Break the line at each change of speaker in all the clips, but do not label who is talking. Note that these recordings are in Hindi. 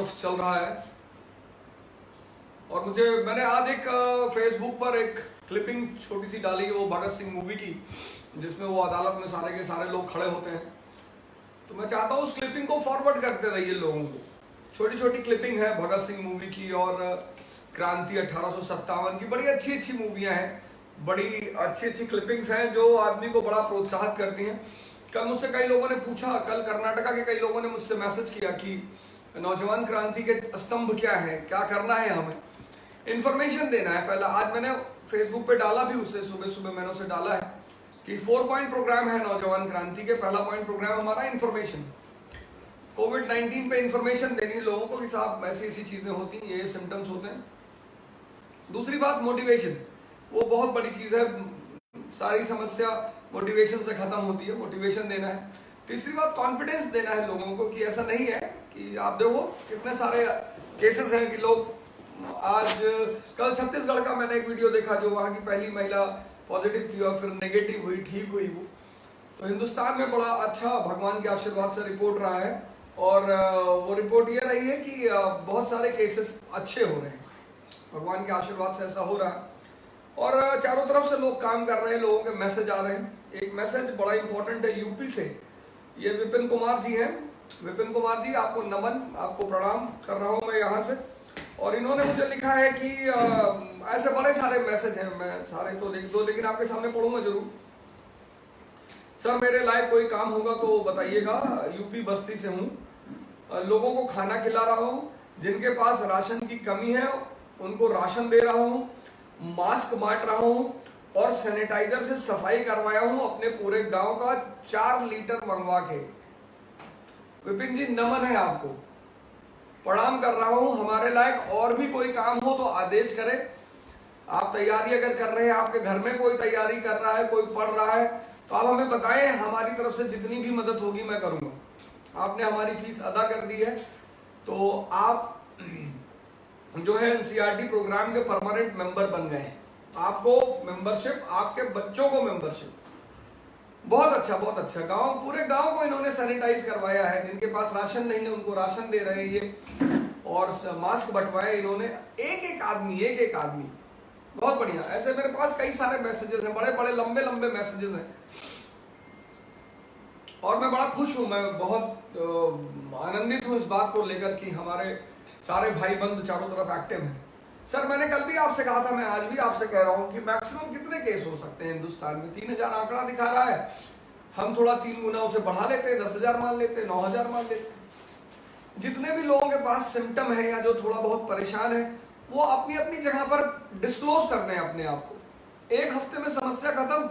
तरफ चल रहा है। और मैंने आज एक फेसबुक पर एक क्लिपिंग छोटी सी डाली है, वो भगत सिंह मूवी की, जिसमें वो अदालत में सारे के सारे लोग खड़े होते हैं। तो मैं चाहता हूँ उस क्लिपिंग को फॉरवर्ड करते रहिए लोगों को। छोटी छोटी क्लिपिंग है भगत सिंह मूवी की और क्रांति 1857 की। बड़ी अच्छी अच्छी मूवियाँ हैं, बड़ी अच्छी अच्छी क्लिपिंग्स हैं जो आदमी को बड़ा प्रोत्साहित करती हैं। कल मुझसे कई लोगों ने पूछा, कल कर्नाटका के कई लोगों ने मुझसे मैसेज किया कि नौजवान क्रांति के स्तंभ क्या है, क्या करना है, हमें इंफॉर्मेशन देना है। पहला आज मैंने फेसबुक पे डाला भी, उसे सुबह सुबह मैंने उसे डाला है कि 4 पॉइंट प्रोग्राम है नौजवान क्रांति के। पहला पॉइंट प्रोग्राम हमारा इंफॉर्मेशन, कोविड-19 पे इंफॉर्मेशन देनी लोगों को कि साहब ऐसी ऐसी चीजें होती हैं, ये सिम्टम्स होते हैं। दूसरी बात मोटिवेशन, वो बहुत बड़ी चीज है, सारी समस्या मोटिवेशन से खत्म होती है, मोटिवेशन देना है। तीसरी बात कॉन्फिडेंस देना है लोगों को कि ऐसा नहीं है कि आप देखो कितने सारे केसेस हैं कि लोग आज कल छत्तीसगढ़ का मैंने एक वीडियो देखा जो वहाँ की पहली महिला पॉजिटिव थी और फिर नेगेटिव हुई, ठीक हुई वो। तो हिंदुस्तान में बड़ा अच्छा भगवान के आशीर्वाद से रिपोर्ट रहा है और वो रिपोर्ट ये रही है कि बहुत सारे केसेस अच्छे हो रहे हैं, भगवान के आशीर्वाद से ऐसा हो रहा है। और चारों तरफ से लोग काम कर रहे हैं, लोगों के मैसेज आ रहे हैं। एक मैसेज बड़ा इंपॉर्टेंट है यूपी से, ये विपिन कुमार जी हैं। विपिन कुमार जी, आपको नमन, आपको प्रणाम कर रहा हूँ मैं यहाँ से। और इन्होंने मुझे लिखा है कि ऐसे बड़े सारे मैसेज हैं, मैं सारे तो लिख दो लेकिन आपके सामने पढ़ूंगा जरूर। सर मेरे लायक कोई काम होगा तो बताइएगा, यूपी बस्ती से हूँ, लोगों को खाना खिला रहा हूँ, जिनके पास राशन की कमी है उनको राशन दे रहा हूँ, मास्क बांट रहा हूँ और सैनिटाइजर से सफाई करवाया हूँ अपने पूरे गांव का 4 लीटर मंगवा के। विपिन जी नमन है आपको, प्रणाम कर रहा हूँ। हमारे लायक और भी कोई काम हो तो आदेश करें। आप तैयारी अगर कर रहे हैं, आपके घर में कोई तैयारी कर रहा है, कोई पढ़ रहा है, तो आप हमें बताएं, हमारी तरफ से जितनी भी मदद होगी मैं करूंगा। आपने हमारी फीस अदा कर दी है तो आप जो है एनसीईआरटी प्रोग्राम के परमानेंट मेंबर बन गए हैं। आपको मेंबरशिप, आपके बच्चों को मेंबरशिप, बहुत अच्छा बहुत अच्छा। गांव, पूरे गांव को इन्होंने सैनिटाइज करवाया है, जिनके पास राशन नहीं है उनको राशन दे रहे हैं ये, और मास्क बंटवाए इन्होंने, एक एक आदमी। बहुत बढ़िया। ऐसे मेरे पास कई सारे मैसेजेस हैं, बड़े बड़े लंबे लंबे मैसेजेस हैं और मैं बड़ा खुश हूं, मैं बहुत आनंदित हूं इस बात को लेकर कि हमारे सारे भाई बंद चारों तरफ एक्टिव हैं। सर मैंने कल भी आपसे कहा था, मैं आज भी आपसे कह रहा हूं कि मैक्सिमम कितने केस हो सकते हैं हिंदुस्तान में? 3000 आंकड़ा दिखा रहा है, हम थोड़ा 3 गुना उसे बढ़ा लेते हैं, 10,000 मान लेते हैं, 9,000 मान लेते हैं। जितने भी लोगों के पास सिम्टम है या जो थोड़ा बहुत परेशान है, वो अपनी अपनी जगह पर डिस्क्लोज कर दें अपने आप को। 1 हफ्ते में समस्या खत्म,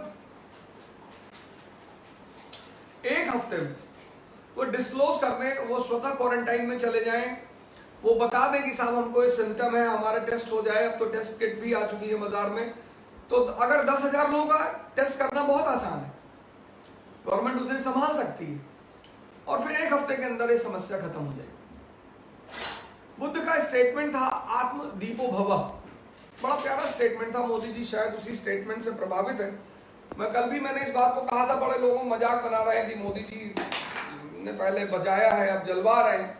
1 हफ्ते में वो डिस्क्लोज कर दें, वो स्वतः क्वारंटाइन में चले जाएं, वो बता दें कि साहब हमको ये सिम्टम है, हमारा टेस्ट हो जाए। अब तो टेस्ट किट भी आ चुकी है बाजार में, तो अगर 10,000 लोगों का टेस्ट करना बहुत आसान है, गवर्नमेंट उसे संभाल सकती है और फिर 1 हफ्ते के अंदर ये समस्या खत्म हो जाएगी। बुद्ध का स्टेटमेंट था आत्म दीपो भव, बड़ा प्यारा स्टेटमेंट था। मोदी जी शायद उसी स्टेटमेंट से प्रभावित है। मैं कल भी मैंने इस बात को कहा था, बड़े लोगों मजाक बना रहे हैं कि मोदी जी ने पहले बचाया है अब जलवा रहे हैं।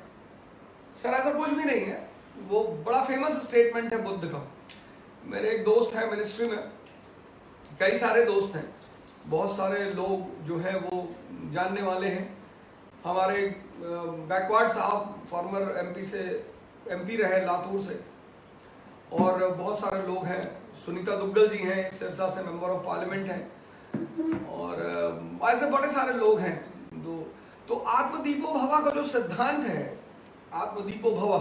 सर ऐसा कुछ भी नहीं है, वो बड़ा फेमस स्टेटमेंट है बुद्ध का। मेरे एक दोस्त है मिनिस्ट्री में, कई सारे दोस्त हैं, बहुत सारे लोग जो है वो जानने वाले हैं। हमारे बैकवर्ड साहब फॉर्मर एमपी रहे लातूर से, और बहुत सारे लोग हैं। सुनीता दुग्गल जी हैं, सिरसा से मेंबर ऑफ पार्लियामेंट हैं, और ऐसे बड़े सारे लोग हैं। तो आत्मदीपो भव का जो सिद्धांत है, आत्मदीपो भव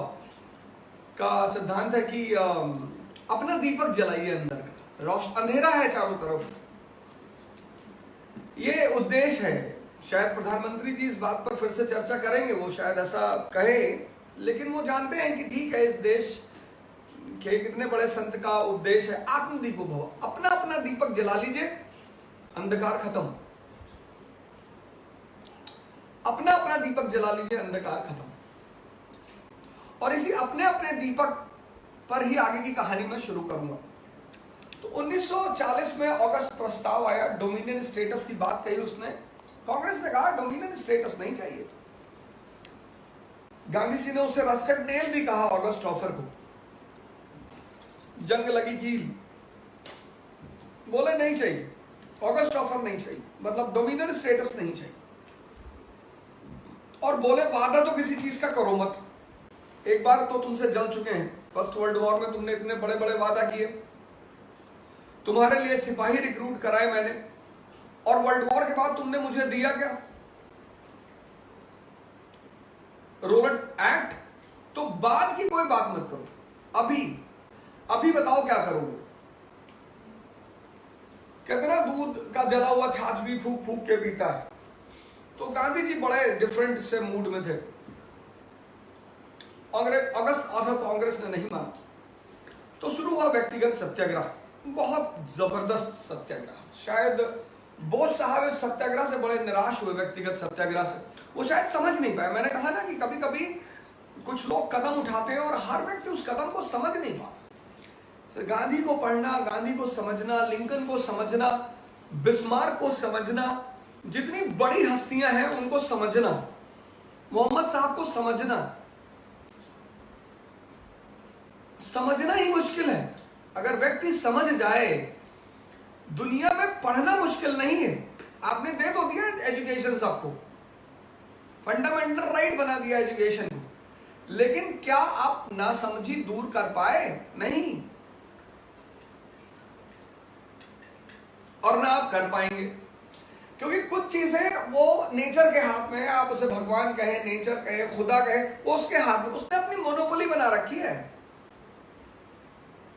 का सिद्धांत है कि अपना दीपक जलाइए अंदर का, रोशन अंधेरा है चारों तरफ, ये उद्देश्य है। शायद प्रधानमंत्री जी इस बात पर फिर से चर्चा करेंगे, वो शायद ऐसा कहे, लेकिन वो जानते हैं कि ठीक है, इस देश के कितने बड़े संत का उद्देश्य है आत्मदीपो भव, अपना अपना दीपक जला लीजिए, अंधकार खत्म। अपना अपना दीपक जला लीजिए, अंधकार खत्म। और इसी अपने अपने दीपक पर ही आगे की कहानी मैं शुरू करूंगा। तो 1940 में अगस्त प्रस्ताव आया, डोमिनियन स्टेटस की बात कही उसने। कांग्रेस ने कहा डोमिनियन स्टेटस नहीं चाहिए, गांधी जी ने उसे रस्टेड नेल भी कहा ऑगस्ट ऑफर को, जंग लगी कील। बोले नहीं चाहिए, ऑगस्ट ऑफर नहीं चाहिए, मतलब डोमिनेंट स्टेटस नहीं चाहिए। और बोले वादा तो किसी चीज का करो मत, एक बार तो तुमसे जल चुके हैं, फर्स्ट वर्ल्ड वॉर में तुमने इतने बड़े बड़े वादा किए, तुम्हारे लिए सिपाही रिक्रूट कराए मैंने, और वर्ल्ड वॉर के बाद तुमने मुझे दिया क्या? Rowlatt act. तो बाद की कोई बात मत करो, अभी अभी बताओ क्या करोगे। कहते ना दूध का जला हुआ छाछ भी फूक फूक के पीता है। तो गांधी जी बड़े डिफरेंट से मूड में थे। अगस्त ऑफर कांग्रेस ने नहीं माना, तो शुरू हुआ व्यक्तिगत सत्याग्रह, बहुत जबरदस्त सत्याग्रह। शायद बोस साहब इस सत्याग्रह से बड़े निराश हुए, व्यक्तिगत सत्याग्रह से। वो शायद समझ नहीं पाए। मैंने कहा ना कि कभी कभी कुछ लोग कदम उठाते हैं और हर व्यक्ति उस कदम को समझ नहीं पाता। गांधी को पढ़ना, गांधी को समझना, लिंकन को समझना, बिस्मार्क को समझना, जितनी बड़ी हस्तियां हैं उनको समझना, मोहम्मद साहब को समझना ही मुश्किल है। अगर व्यक्ति समझ जाए, दुनिया में पढ़ना मुश्किल नहीं है। आपने दे तो दिया एजुकेशन, सबको फंडामेंटल राइट बना दिया एजुकेशन को, लेकिन क्या आप नासमझी दूर कर पाए? नहीं, और ना आप कर पाएंगे, क्योंकि कुछ चीजें वो नेचर के हाथ में है। आप उसे भगवान कहें, नेचर कहें, खुदा कहें, वो उसके हाथ में, उसने अपनी मोनोपोली बना रखी है।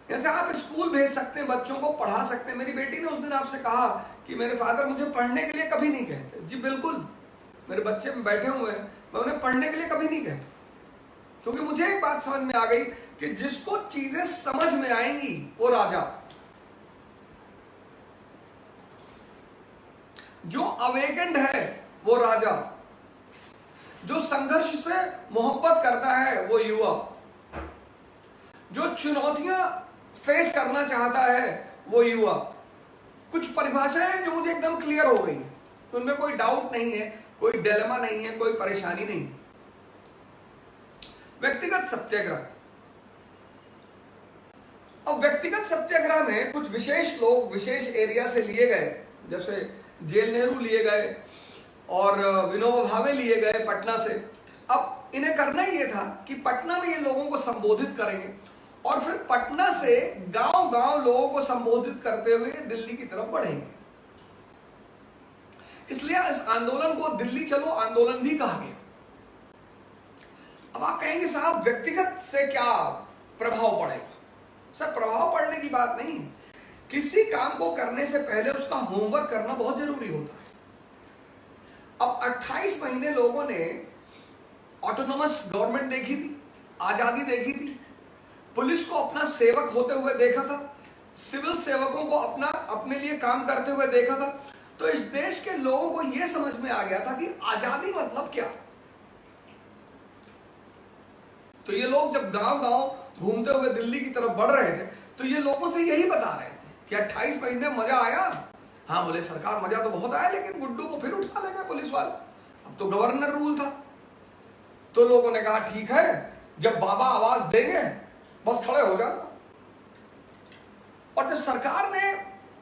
जैसे आप स्कूल भेज सकते हैं, बच्चों को पढ़ा सकते हैं। मेरी बेटी ने उस दिन आपसे कहा कि मेरे फादर मुझे पढ़ने के लिए कभी नहीं कहते। जी बिल्कुल, मेरे बच्चे बैठे हुए हैं, मैं उन्हें पढ़ने के लिए कभी नहीं कहता, क्योंकि मुझे एक बात समझ में आ गई कि जिसको चीजें समझ में आएंगी वो राजा, जो अवेकेंड है वो राजा, जो संघर्ष से मोहब्बत करता है वो युवा, जो चुनौतियां फेस करना चाहता है वो युवा। कुछ परिभाषाएं जो मुझे एकदम क्लियर हो गई, तो उनमें कोई डाउट नहीं है, कोई डिलेमा नहीं है, कोई परेशानी नहीं। व्यक्तिगत सत्याग्रह। अब व्यक्तिगत सत्याग्रह में कुछ विशेष लोग विशेष एरिया से लिए गए, जैसे जेल नेहरू लिए गए और विनोबा भावे लिए गए पटना से। अब इन्हें करना ये था कि पटना में ये लोगों को संबोधित करेंगे और फिर पटना से गांव गांव लोगों को संबोधित करते हुए दिल्ली की तरफ बढ़ेंगे। इसलिए इस आंदोलन को दिल्ली चलो आंदोलन भी कहा गया। अब आप कहेंगे साहब व्यक्तिगत से क्या प्रभाव पड़ेगा? सर, प्रभाव पड़ने की बात नहीं है। किसी काम को करने से पहले उसका होमवर्क करना बहुत जरूरी होता है। अब 28 महीने लोगों ने ऑटोनोमस गवर्नमेंट देखी थी, आजादी देखी थी, पुलिस को अपना सेवक होते हुए देखा था, सिविल सेवकों को अपने लिए काम करते हुए देखा था। तो इस देश के लोगों को यह समझ में आ गया था कि आजादी मतलब क्या। तो ये लोग जब गांव गांव घूमते हुए दिल्ली की तरफ बढ़ रहे थे, तो ये लोगों से यही बता रहे थे कि 28 महीने मजा आया। हाँ बोले सरकार, मजा तो बहुत आया, लेकिन गुड्डू को फिर उठा लेगा पुलिस वाले। अब तो गवर्नर रूल था। तो लोगों ने कहा ठीक है, जब बाबा आवाज देंगे बस खड़े हो जाना। और जब सरकार ने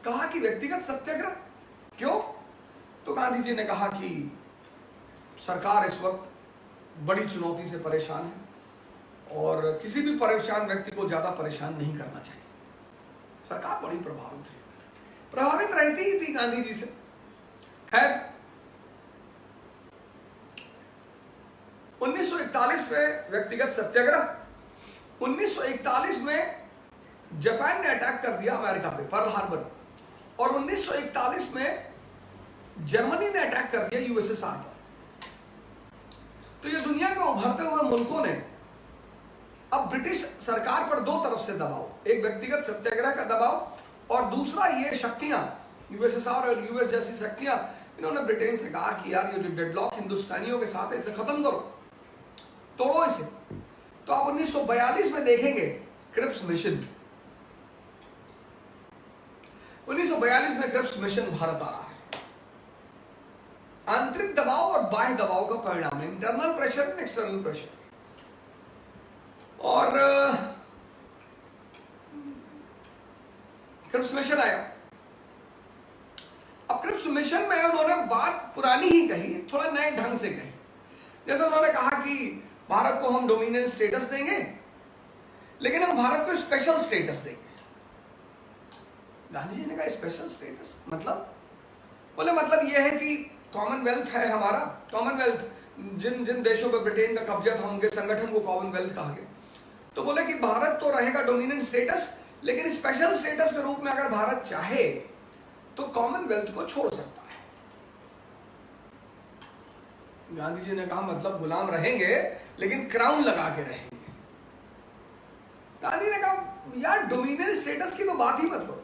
कहा कि व्यक्तिगत सत्याग्रह, क्यों? तो गांधी जी ने कहा कि सरकार इस वक्त बड़ी चुनौती से परेशान है और किसी भी परेशान व्यक्ति को ज्यादा परेशान नहीं करना चाहिए। सरकार बड़ी प्रभावित रहती ही थी गांधी जी से। खैर 1941 में व्यक्तिगत सत्याग्रह। 1941 में जापान ने अटैक कर दिया अमेरिका पे, पर्ल हार्बर, और 1941 में जर्मनी ने अटैक कर दिया यूएसएसआर पर। तो ये दुनिया के उभरते हुए मुल्कों ने अब ब्रिटिश सरकार पर दो तरफ से दबाव, एक व्यक्तिगत सत्याग्रह का दबाव और दूसरा ये शक्तियां, यूएसएसआर और यूएस जैसी शक्तियां, इन्होंने ब्रिटेन से कहा कि यार ये जो डेडलॉक हिंदुस्तानियों के साथ है इसे खत्म करो, तोड़ो इसे। तो आप 1942 में देखेंगे क्रिप्स मिशन। 1942 में क्रिप्स मिशन भारत आ रहा है। आंतरिक दबाव और बाह्य दबाव का परिणाम, internal pressure and external pressure. और क्रिप्स मिशन आया। अब क्रिप्स मिशन में उन्होंने बात पुरानी ही कही, थोड़ा नए ढंग से कही। जैसे उन्होंने कहा कि भारत को हम डोमिनियन स्टेटस देंगे, लेकिन हम भारत को स्पेशल स्टेटस देंगे। गांधी जी ने कहा स्पेशल स्टेटस मतलब? बोले मतलब यह है कि कॉमनवेल्थ है हमारा, कॉमनवेल्थ जिन जिन देशों पर ब्रिटेन का कब्जा था उनके संगठन को कॉमनवेल्थ कहा गया। तो बोले कि भारत तो रहेगा डोमिनियन स्टेटस, लेकिन स्पेशल स्टेटस के रूप में अगर भारत चाहे तो कॉमनवेल्थ को छोड़ सकता है। गांधी जी ने कहा मतलब गुलाम रहेंगे लेकिन क्राउन लगा के रहेंगे। गांधी ने कहा यार डोमिनियन स्टेटस की तो बात ही मत करो,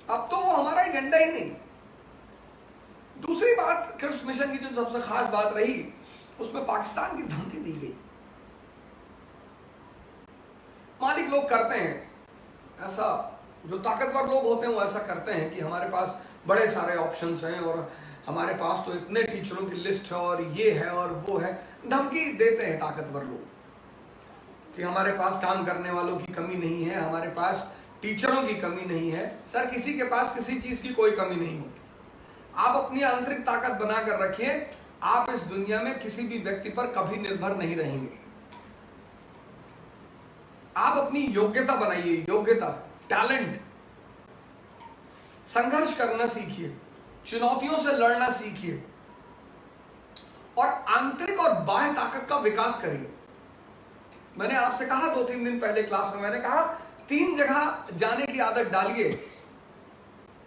अब तो वो हमारा एजेंडा ही नहीं। दूसरी बात, क्रिप्स मिशन की जो सबसे खास बात रही उसमें पाकिस्तान की धमकी दी गई। मालिक लोग करते हैं ऐसा, जो ताकतवर लोग होते हैं वो ऐसा करते हैं कि हमारे पास बड़े सारे ऑप्शंस हैं और हमारे पास तो इतने टीचरों की लिस्ट है और ये है और वो है। धमकी देते हैं ताकतवर लोग कि हमारे पास काम करने वालों की कमी नहीं है, हमारे पास टीचरों की कमी नहीं है। सर किसी के पास किसी चीज की कोई कमी नहीं होती। आप अपनी आंतरिक ताकत बनाकर रखिए, आप इस दुनिया में किसी भी व्यक्ति पर कभी निर्भर नहीं रहेंगे। आप अपनी योग्यता बनाइए, योग्यता, टैलेंट, संघर्ष करना सीखिए, चुनौतियों से लड़ना सीखिए और आंतरिक और बाह्य ताकत का विकास करिए। मैंने आपसे कहा 2-3 दिन पहले क्लास में, मैंने कहा 3 जगह जाने की आदत डालिए,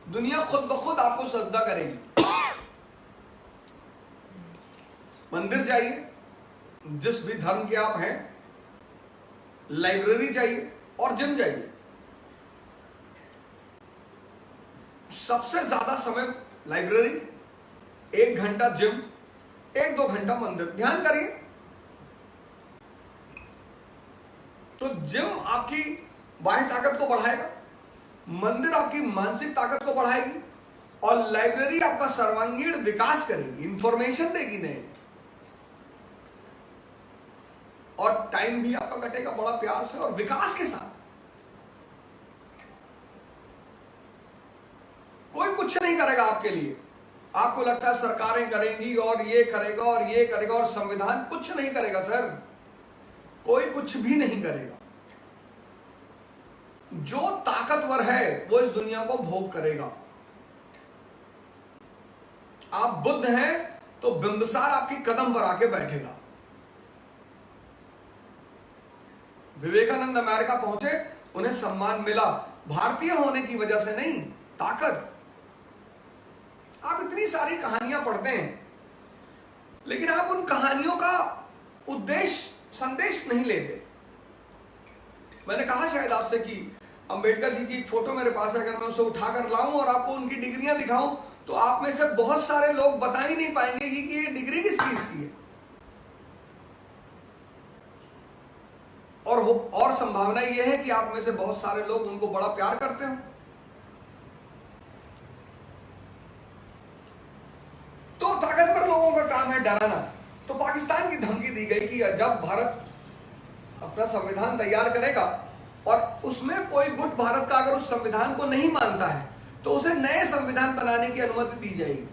दुनिया खुद ब खुद आपको सजदा करेगी। मंदिर जाइए जिस भी धर्म के आप हैं, लाइब्रेरी जाइए और जिम जाइए। सबसे ज्यादा समय लाइब्रेरी, 1 घंटा जिम, 1-2 घंटा मंदिर। ध्यान करिए, तो जिम आपकी बाह्य ताकत को बढ़ाएगा, मंदिर आपकी मानसिक ताकत को बढ़ाएगी और लाइब्रेरी आपका सर्वांगीण विकास करेगी, इंफॉर्मेशन देगी नए, और टाइम भी आपका कटेगा बड़ा प्यार से और विकास के साथ। कोई कुछ नहीं करेगा आपके लिए। आपको लगता है सरकारें करेंगी और ये करेगा और ये करेगा और संविधान कुछ नहीं करेगा। सर कोई कुछ भी नहीं करेगा। जो ताकतवर है वो इस दुनिया को भोग करेगा। आप बुद्ध हैं तो बिंबिसार आपकी कदम पर आके बैठेगा। विवेकानंद अमेरिका पहुंचे, उन्हें सम्मान मिला भारतीय होने की वजह से नहीं, ताकत। आप इतनी सारी कहानियां पढ़ते हैं लेकिन आप उन कहानियों का उद्देश्य, संदेश नहीं लेते। मैंने कहा शायद आपसे कि अंबेडकर जी की एक फोटो मेरे पास है, अगर मैं उसे उठाकर लाऊं और आपको उनकी डिग्रियां दिखाऊं तो आप में से बहुत सारे लोग बता ही नहीं पाएंगे कि ये डिग्री किस चीज की है। और संभावना यह है कि आप में से बहुत सारे लोग उनको बड़ा प्यार करते हो। तो ताकतवर लोगों का काम है डराना। तो पाकिस्तान की धमकी दी गई कि जब भारत अपना संविधान तैयार करेगा और उसमें कोई गुट भारत का अगर उस संविधान को नहीं मानता है तो उसे नए संविधान बनाने की अनुमति दी जाएगी।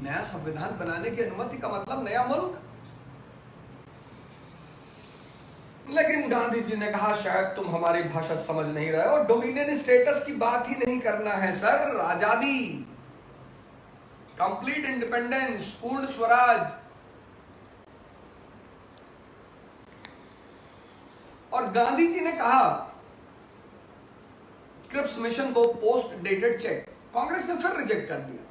नया संविधान बनाने की अनुमति का मतलब नया मुल्क। लेकिन गांधी जी ने कहा शायद तुम हमारी भाषा समझ नहीं रहे हो, डोमिनियन स्टेटस की बात ही नहीं करना है सर। आजादी, कंप्लीट इंडिपेंडेंस, पूर्ण स्वराज। और गांधी जी ने कहा क्रिप्स मिशन को पोस्ट डेटेड चेक, कांग्रेस ने फिर रिजेक्ट कर दिया।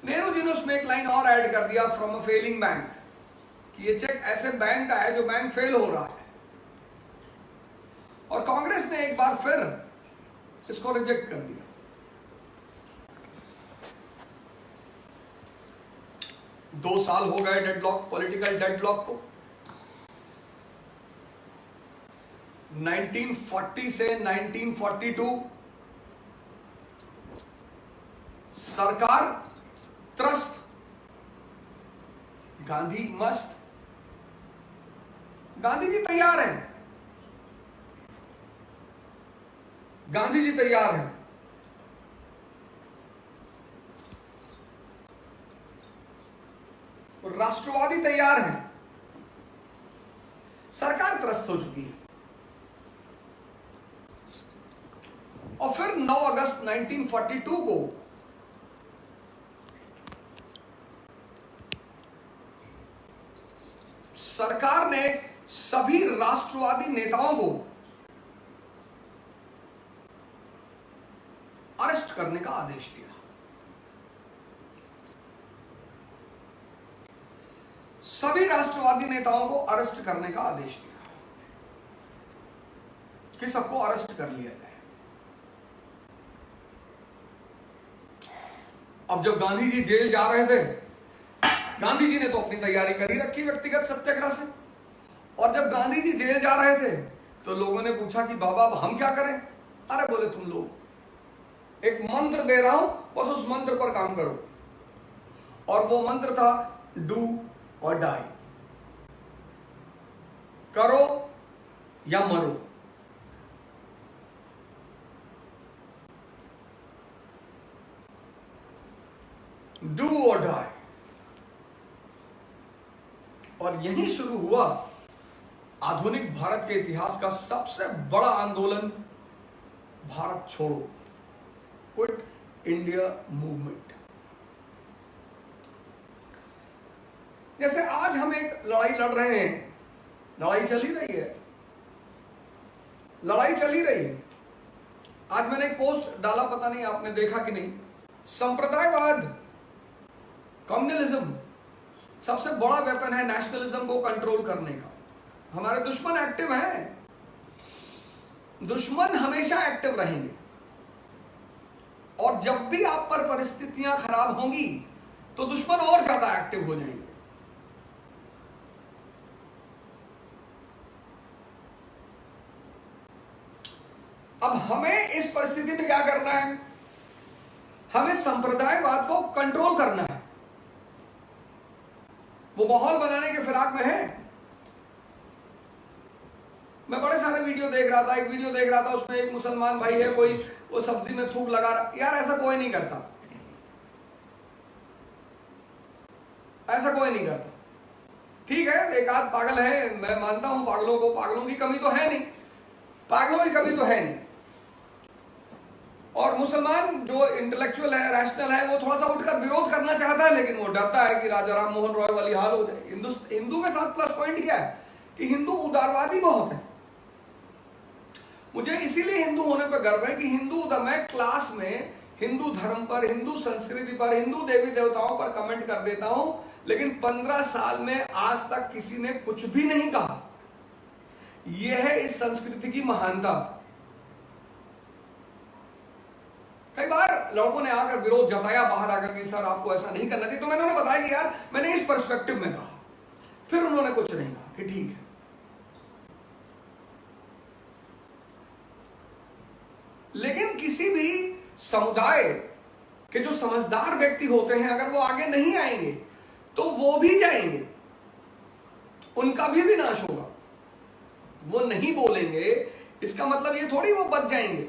नेहरू जी ने उसमें एक लाइन और ऐड कर दिया, फ्रॉम अ फेलिंग बैंक, कि ये चेक ऐसे बैंक का है जो बैंक फेल हो रहा है। और कांग्रेस ने एक बार फिर इसको रिजेक्ट कर दिया। दो साल हो गए डेडलॉक, पॉलिटिकल डेडलॉक को। 1940 से 1942 सरकार त्रस्त, गांधी मस्त। गांधी जी तैयार हैं, गांधी जी तैयार हैं। राष्ट्रवादी तैयार हैं। सरकार त्रस्त हो चुकी है। और फिर 9 अगस्त 1942 को सरकार ने सभी राष्ट्रवादी नेताओं को अरेस्ट करने का आदेश दिया। सभी राष्ट्रवादी नेताओं को अरेस्ट करने का आदेश दिया कि सबको अरेस्ट कर लिया जाए। अब जब गांधी जी जेल जा रहे थे, गांधी जी ने तो अपनी तैयारी कर ही रखी व्यक्तिगत सत्याग्रह से, और जब गांधी जी जेल जा रहे थे तो लोगों ने पूछा कि बाबा अब हम क्या करें? अरे बोले तुम लोग एक मंत्र दे रहा हूं, बस उस मंत्र पर काम करो। और वो मंत्र था डू और डाई, करो या मरो। डू और डाई। और यहीं शुरू हुआ आधुनिक भारत के इतिहास का सबसे बड़ा आंदोलन, भारत छोड़ो, क्विट इंडिया मूवमेंट। जैसे आज हम एक लड़ाई लड़ रहे हैं, लड़ाई चली रही है, लड़ाई चली रही है। आज मैंने एक पोस्ट डाला, पता नहीं आपने देखा कि नहीं, संप्रदायवाद, कम्युनलिज्म सबसे बड़ा वेपन है नेशनलिज्म को कंट्रोल करने का। हमारे दुश्मन एक्टिव हैं, दुश्मन हमेशा एक्टिव रहेंगे, और जब भी आप पर परिस्थितियां खराब होंगी तो दुश्मन और ज्यादा एक्टिव हो जाएंगे। अब हमें इस परिस्थिति में क्या करना है? हमें संप्रदायवाद को कंट्रोल करना है। वो माहौल बनाने के फिराक में है। मैं बड़े सारे वीडियो देख रहा था, एक वीडियो देख रहा था, उसमें एक मुसलमान भाई है, कोई वो सब्जी में थूक लगा रहा। यार ऐसा कोई नहीं करता, ऐसा कोई नहीं करता। ठीक है, एक आध पागल है, मैं मानता हूं पागलों को, पागलों की कमी तो है नहीं, पागलों की कमी तो है नहीं। और मुसलमान जो इंटेलेक्चुअल है, रैशनल है, वो थोड़ा सा उठकर विरोध करना चाहता है, लेकिन वो डरता है कि राजा राम मोहन रॉय वाली हाल हो जाए। हिंदू के साथ प्लस पॉइंट क्या है कि हिंदू उदारवादी बहुत है। मुझे इसीलिए हिंदू होने पर गर्व है कि मैं क्लास में हिंदू धर्म पर, हिंदू संस्कृति पर, हिंदू देवी देवताओं पर कमेंट कर देता हूं, लेकिन 15 साल में आज तक किसी ने कुछ भी नहीं कहा। यह है इस संस्कृति की महानता। कई बार लड़कों ने आकर विरोध जताया बाहर आकर कि सर आपको ऐसा नहीं करना चाहिए, तो मैंने उन्हें बताया कि यार मैंने इस पर्सपेक्टिव में कहा। फिर उन्होंने कुछ नहीं कहा कि ठीक है। लेकिन किसी भी समुदाय के जो समझदार व्यक्ति होते हैं, अगर वो आगे नहीं आएंगे तो वो भी जाएंगे, उनका भी विनाश होगा। वो नहीं बोलेंगे इसका मतलब ये थोड़ी वो बच जाएंगे,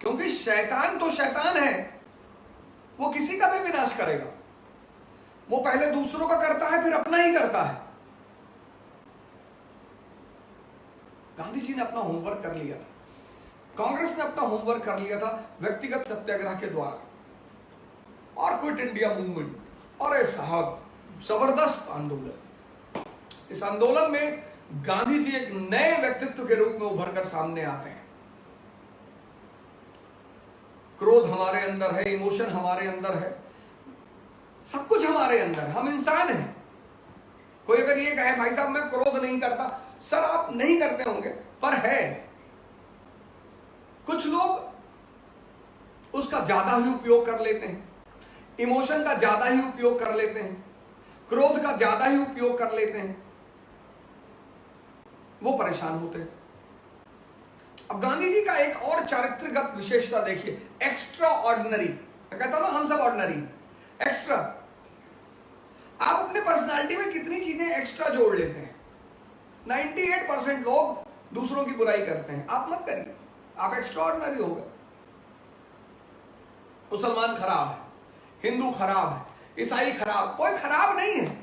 क्योंकि शैतान तो शैतान है, वो किसी का भी विनाश करेगा। वो पहले दूसरों का करता है, फिर अपना ही करता है। गांधी जी ने अपना होमवर्क कर लिया था, कांग्रेस ने अपना होमवर्क कर लिया था व्यक्तिगत सत्याग्रह के द्वारा, और क्विट इंडिया मूवमेंट। और साहब जबरदस्त आंदोलन। इस आंदोलन में गांधी जी एक नए व्यक्तित्व के रूप में उभर कर सामने आते हैं। क्रोध हमारे अंदर है, इमोशन हमारे अंदर है, सब कुछ हमारे अंदर है, हम इंसान हैं। कोई अगर ये कहे भाई साहब मैं क्रोध नहीं करता, सर आप नहीं करते होंगे, पर है। कुछ लोग उसका ज्यादा ही उपयोग कर लेते हैं, इमोशन का ज्यादा ही उपयोग कर लेते हैं, क्रोध का ज्यादा ही उपयोग कर लेते हैं, वो परेशान होते हैं। अब गांधी जी का एक और चारित्र्यगत विशेषता देखिए, एक्स्ट्रा ऑर्डिनरी। मैं कहता हूं ना हम सब ऑर्डिनरी, एक्स्ट्रा। आप अपने पर्सनालिटी में कितनी चीजें एक्स्ट्रा जोड़ लेते हैं। 98% लोग दूसरों की बुराई करते हैं, आप मत करिए, आप एक्स्ट्रा ऑर्डिनरी हो गए। मुसलमान खराब है, हिंदू खराब है, ईसाई खराब, कोई खराब नहीं है।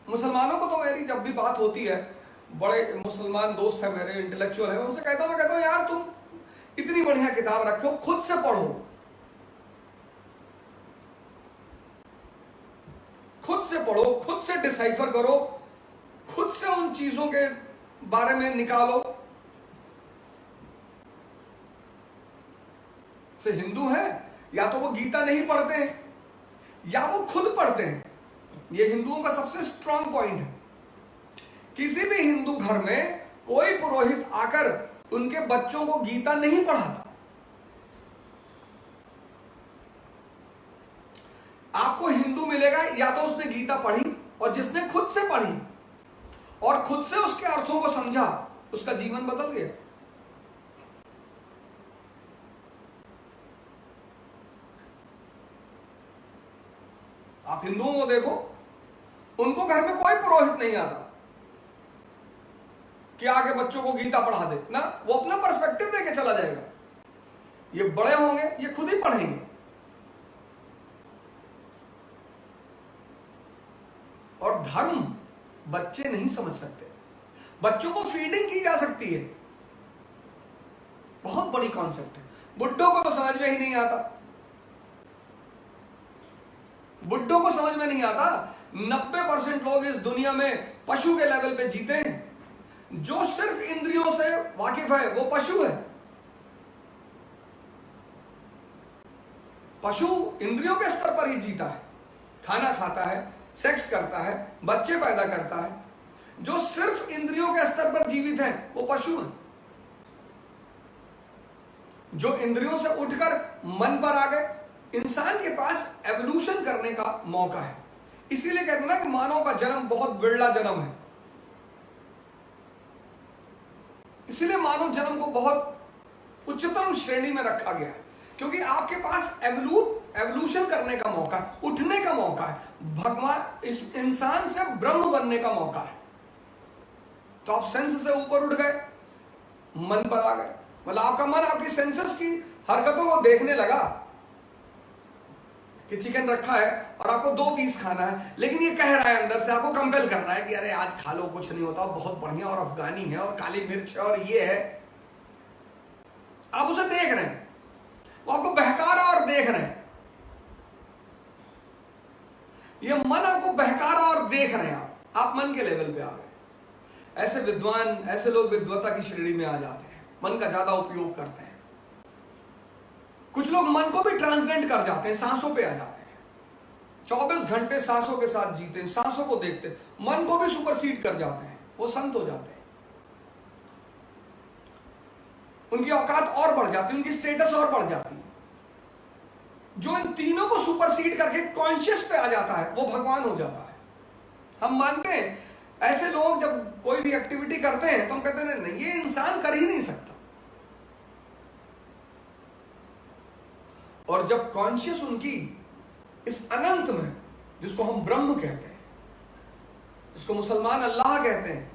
मुसलमानों को तो मेरी जब भी बात होती है, बड़े मुसलमान दोस्त है मेरे, इंटेलेक्चुअल है, उनसे कहता हूं यार तुम इतनी बढ़िया किताब रखे हो, खुद से पढ़ो, खुद से पढ़ो, खुद से डिसाइफर करो, खुद से उन चीजों के बारे में निकालो। से हिंदू हैं, या तो वो गीता नहीं पढ़ते हैं या वो खुद पढ़ते हैं। ये हिंदुओं का सबसे स्ट्रांग पॉइंट है। किसी भी हिंदू घर में कोई पुरोहित आकर उनके बच्चों को गीता नहीं पढ़ाता। आपको हिंदू मिलेगा या तो उसने गीता पढ़ी, और जिसने खुद से पढ़ी और खुद से उसके अर्थों को समझा, उसका जीवन बदल गया। आप हिंदुओं को देखो, उनको घर में कोई पुरोहित नहीं आता कि आके बच्चों को गीता पढ़ा दे ना, वो अपना पर्सपेक्टिव देके चला जाएगा। ये बड़े होंगे, ये खुद ही पढ़ेंगे। और धर्म बच्चे नहीं समझ सकते। बच्चों को फीडिंग की जा सकती है, बहुत बड़ी कॉन्सेप्ट है। बुड्ढों को तो समझ में ही नहीं आता, बुड्ढों को समझ में नहीं आता। 90% लोग इस दुनिया में पशु के लेवल पे जीते हैं। जो सिर्फ इंद्रियों से वाकिफ है वो पशु है। पशु इंद्रियों के स्तर पर ही जीता है, खाना खाता है, सेक्स करता है, बच्चे पैदा करता है। जो सिर्फ इंद्रियों के स्तर पर जीवित है वो पशु है। जो इंद्रियों से उठकर मन पर आ गए, इंसान के पास एवोल्यूशन करने का मौका है। इसीलिए कहते हैं ना कि मानव का जन्म बहुत बिरला जन्म है। इसीलिए मानव जन्म को बहुत उच्चतम श्रेणी में रखा गया है, क्योंकि आपके पास एवोल्यूशन करने का मौका है, उठने का मौका है, भगवान इस इंसान से ब्रह्म बनने का मौका है। तो आप सेंस से ऊपर उठ गए, मन पर आ गए, मतलब आपका मन आपकी सेंसेस की हरकतों को देखने लगा कि चिकन रखा है और आपको 2 पीस खाना है, लेकिन ये कह रहा है अंदर से, आपको कंपेल कर रहा है कि अरे आज खा लो, कुछ नहीं होता, बहुत बढ़िया, और अफगानी है और काली मिर्च है और ये है। आप उसे देख रहे हैं, वो आपको बहका रहा और देख रहे हैं। ये मन आपको बहका रहा और देख रहे हैं। आप मन के लेवल पे आ गए। ऐसे विद्वान, ऐसे लोग विद्वता की श्रेणी में आ जाते हैं, मन का ज्यादा उपयोग करते हैं। कुछ लोग मन को भी ट्रांसलेंट कर जाते हैं, सांसों पे आ जाते हैं, 24 घंटे सांसों के साथ जीते हैं, सांसों को देखते हैं, मन को भी सुपरसीड कर जाते हैं, वो संत हो जाते हैं। उनकी औकात और बढ़ जाती है, उनकी स्टेटस और बढ़ जाती है। जो इन तीनों को सुपरसीड करके कॉन्शियस पे आ जाता है वो भगवान हो जाता है। हम मानते हैं ऐसे लोग जब कोई भी एक्टिविटी करते हैं तो हम कहते हैं नहीं, ये इंसान कर ही नहीं सकता। और जब कॉन्शियस उनकी इस अनंत में, जिसको हम ब्रह्म कहते हैं, जिसको मुसलमान अल्लाह कहते हैं,